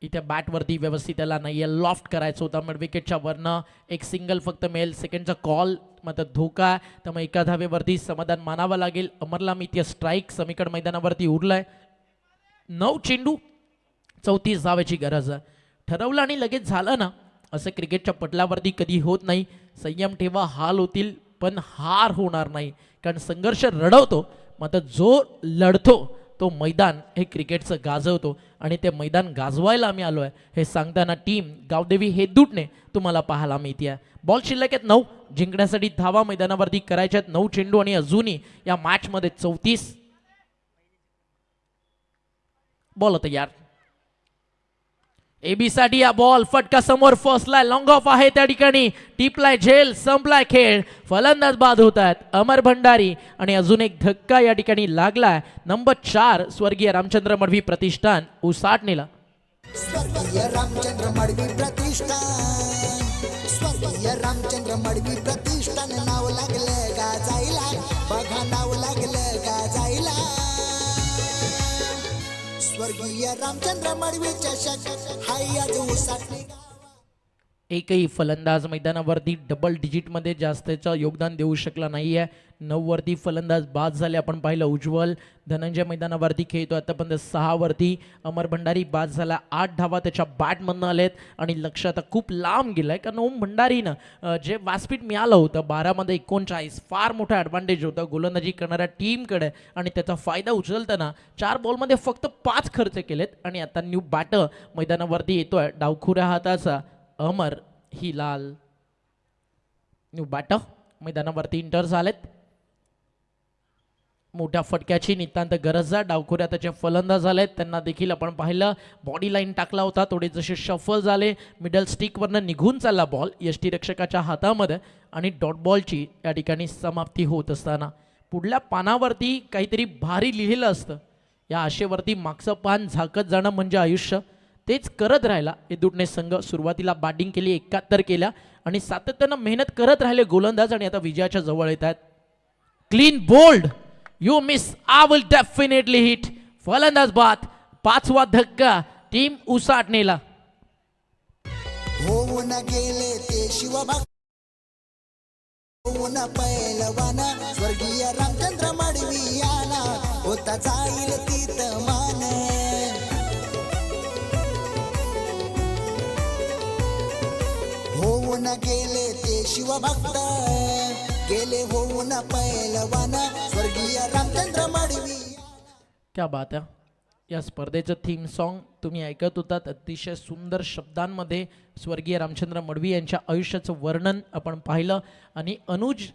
इथे बॅटवरती व्यवस्थित त्याला नाही आहे लॉफ्ट करायचं होतं. मिड विकेटच्या वरनं एक सिंगल फक्त मिळेल. सेकंडचा कॉल मात्र धोका आहे त्यामुळे एका धावेवरती समाधान मानावं लागेल. अमरला मितीय स्ट्राईक समीकरण मैदानावरती उरलाय. 9 चेंडू 34 धावेची गरज आहे. ठरवलं आणि लगेच झालं ना असं क्रिकेटच्या पटलावरती कधी होत नाही. संयम ठेवा. हाल होतील पण हार होणार नाही कारण संघर्ष रडवतो मात्र जो लढतो तो मैदान हे क्रिकेटचं गाजवतो आणि ते मैदान गाजवायला आम्ही आलो आहे हे सांगताना टीम गावदेवी हेदूटने तुम्हाला पाहायला मिळते आहे. बॉल शिल्लक आहेत 9. जिंकण्यासाठी धावा मैदानावरती करायच्या आहेत. 9 चेंडू आणि अजूनही या मॅचमध्ये 34 बॉल तयार. AB साठी हा बॉल फटका समोर फसलाय, लॉंग ऑफ आहे त्या ठिकाणी, टिपलाय झेल, संपलाय खेळ, फलंदाज बाद होत आहेत अमर भंडारी आणि अजून एक धक्का या ठिकाणी लागलाय. नंबर 4 स्वर्गीय रामचंद्र मडवी प्रतिष्ठान उसाटणीला. स्वर्गीय रामचंद्र मडवी प्रतिष्ठान, स्वर्गीय रामचंद्र मडवी प्रतिष्ठान, नाव लागलं गाजायला, बघा नाव लागलं गाजायला. स्वर्गीय रामचंद्र मडवी चषक हाय आज उसाटणी. एकही फलंदाज मैदानावरती डबल डिजिटमध्ये जास्तचं योगदान देऊ शकला नाही आहे. 9 वरती फलंदाज बाद झाले आपण पाहिलं. उज्ज्वल धनंजय मैदानावरती खेळतो आतापर्यंत 6 वरती. अमर भंडारी बाद झाला, 8 धावा त्याच्या बॅटमधनं आलेत आणि लक्ष आता खूप लांब गेलाय कारण ओम भंडारीनं जे व्यासपीठ मिळालं होतं 12मध्ये 39 फार मोठा ॲडव्हान्टेज होता गोलंदाजी करणाऱ्या टीमकडे आणि त्याचा फायदा उचलताना 4 बॉलमध्ये फक्त 5 खर्च केलेत आणि आता न्यू बॅटर मैदानावरती येतोय डावखुऱ्या हाताचा अमर हिलाल. न्यू बॅटर मैदानावरती इंटर झालेत. मोठ्या फटक्याची नितांत गरज आहे. डावखुऱ्या त्याचे फलंदाज झालेत, त्यांना देखील आपण पाहिलं बॉडी लाईन टाकला होता, थोडे जसे शफल झाले, मिडल स्टिकवरनं निघून चालला बॉल यष्टीरक्षकाच्या हातामध्ये आणि डॉट बॉलची या ठिकाणी समाप्ती होत असताना पुढल्या पानावरती काहीतरी भारी लिहिलेलं असतं. या आशेवरती मागचं पान झाकत जाणं म्हणजे आयुष्य. तेच करत राहिला एदुटणे संघ. सुरुवातीला बॅटिंग केली, 71 केल्या आणि सातत्यानं मेहनत करत राहिले गोलंदाज आणि आता विजयाच्या जवळ येत आहेत. Clean bowled, you miss, I will definitely hit. फलंदाज बाद, 5वा धक्का टीम उसाटणीला. होऊन गेले ते शिवभक्त, होऊन पैलवान, स्वर्गीय रामचंद्र मडवी याला होता जाईल तीत मान. होऊन गेले ते शिवभक्त, गेले होऊन पैलवान, स्वर्गीय रामचंद्र मडवी. क्या बात आहे. या स्पर्धेचं थीम सॉन्ग तुम्ही ऐकत होतात. अतिशय सुंदर शब्दांमध्ये स्वर्गीय रामचंद्र मडवी यांच्या आयुष्याचं वर्णन आपण पाहिलं आणि अनुज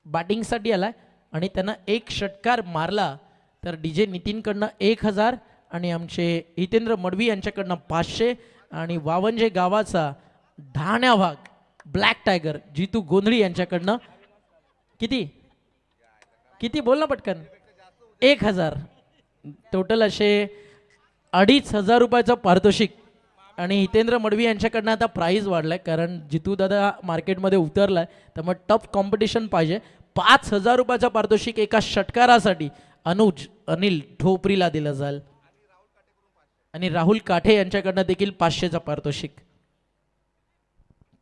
बॅटिंगसाठी आलाय आणि त्यांना 1 षटकार मारला तर DJ नितीनकडनं 1000 आणि आमचे हितेंद्र मडवी यांच्याकडनं 500 आणि वावंजे गावाचा ढाण्या भाग ब्लॅक टायगर जितू गोंधळी यांच्याकडनं किती किती बोल ना पटकन 1000. टोटल असे 2500 रुपयाचं पारितोषिक आणि हितेंद्र मडवी यांच्याकडनं आता प्राईज वाढलाय कारण जितू दादा मार्केटमध्ये उतरलाय त्यामुळे टफ कॉम्पिटिशन पाहिजे. 5000 रुपयाचं पारितोषिक एका षटकारासाठी अनुज अनिल ढोपरीला दिलं जाईल आणि राहुल काठे यांच्याकडनं देखील 500चं पारितोषिक.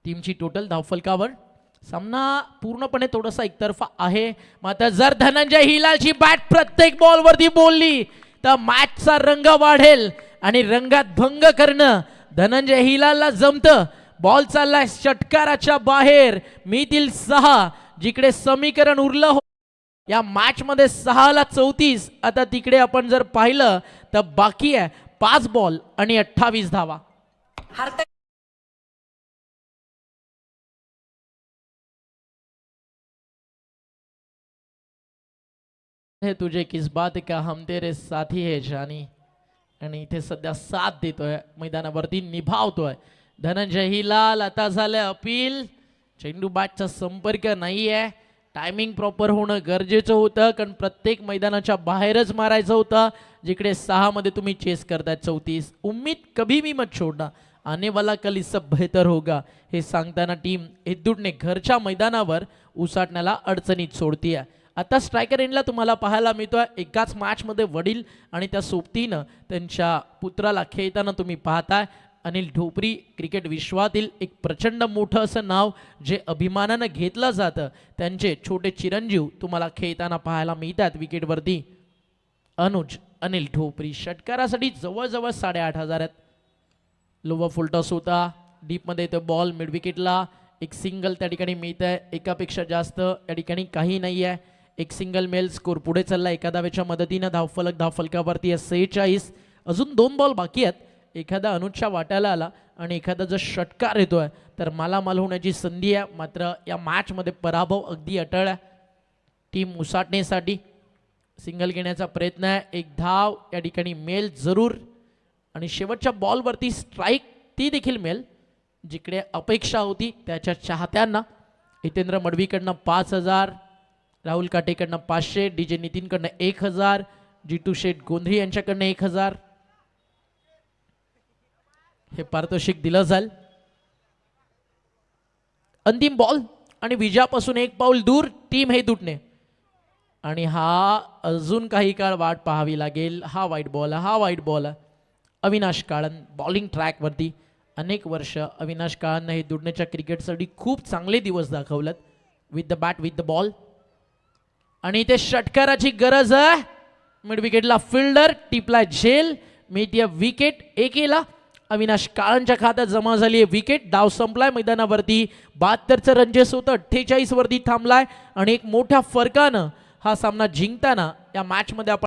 टीमची टोटल धावफलकावर सामना पूर्णपणे थोडासा एकतर्फा आहे. मात्र जर धनंजय हिलालची बॅट प्रत्येक बॉलवरती बोलली तर मॅचचा रंग वाढेल आणि रंगात भंग करणं धनंजय हिलालला जमतं. बॉल चाललाय षटकाराच्या बाहेर, मितील 6. जिकडे समीकरण उरलं या मॅच मध्ये 6ला 34. आता तिकडे आपण जर पाहिलं तर बाकी आहे 5 बॉल आणि 28 धावा. हे तुझे किस बात का हम तेरे साथी है जानी आणि इथे सध्या साथ देतोय मैदानावरती निभावतोय धनंजय हिलाल. आता झालं अपील, चेंडू बॅटचा संपर्क नाही आहे. टायमिंग प्रॉपर होणं गरजेचं होतं कारण प्रत्येक मैदानाच्या बाहेरच मारायचं होतं. जिकडे 6 मध्ये तुम्ही चेस करताय 34. उम्मीद कभी भी मत छोड़ना, आने वाला कल इससे बेहतर होगा हे सांगताना टीम एदुटणे घरच्या मैदानावर उसाटण्याला अडचणीत सोडतीये. आता स्ट्रायकर एंडला तुम्हाला पाहायला मिळतोय एकाच मॅचमध्ये वडील आणि त्या सोबतीनं त्यांच्या पुत्राला खेळताना तुम्ही पाहताय. अनिल ढोपरी क्रिकेट विश्वातील एक प्रचंड मोठं असं नाव जे अभिमानानं घेतलं जातं. त्यांचे छोटे चिरंजीव तुम्हाला खेळताना पाहायला मिळतात विकेटवरती. अनुज अनिल ढोपरी षटकारासाठी जवळजवळ 8500 आहेत. लोवर फुल टॉस होता, डीपमध्ये येतो बॉल, मिड विकेटला एक सिंगल त्या ठिकाणी मिळत आहे. एकापेक्षा जास्त या ठिकाणी काही नाही आहे. एक सिंगल मेल स्कोर पुढे चालला एका धावेच्या मदतीनं. धावफलकावरती आहे 46. अजून 2 बॉल बाकी आहेत. एखादा अनुजच्या वाट्याला आला आणि एखादा जर षटकार येतोय तर मालामाल होण्याची संधी आहे. मात्र या मॅचमध्ये पराभव अगदी अटळ आहे. टीम उसाटण्यासाठी सिंगल घेण्याचा प्रयत्न आहे. एक धाव या ठिकाणी मेल जरूर आणि शेवटच्या बॉलवरती स्ट्राईक ती देखील मिळेल जिकडे अपेक्षा होती त्याच्या चाहत्यांना. हितेंद्र मडवीकडनं 5,000, राहुल काटेकडनं 500, DJ नितीनकडनं 1,000, जितू शेठ गोंधळी यांच्याकडनं 1,000 हे पारितोषिक दिलं जाईल. अंतिम बॉल आणि विजयापासून एक पाऊल दूर टीम हे तुटणे आणि हा अजून काही काळ वाट पाहावी लागेल. हा वाईट बॉल. अविनाश काळन बॉलिंग ट्रॅकवरती अनेक वर्ष अविनाश काळांना हे दुडण्याच्या क्रिकेटसाठी खूप चांगले दिवस दाखवलेत. With the bat with the ball आणि इथे षटकाराची गरज आहे. मिड विकेटला फिल्डर टिपलाय झेल, मिळतीये विकेट. एकेला अविनाश काळांच्या खात्यात जमा झाली आहे विकेट. डाव संपलाय मैदानावरती. 72चं रनचेस होतं 48 वरती थांबलाय आणि एक मोठ्या फरकानं हा सामना जिंकताना या मॅचमध्ये आपण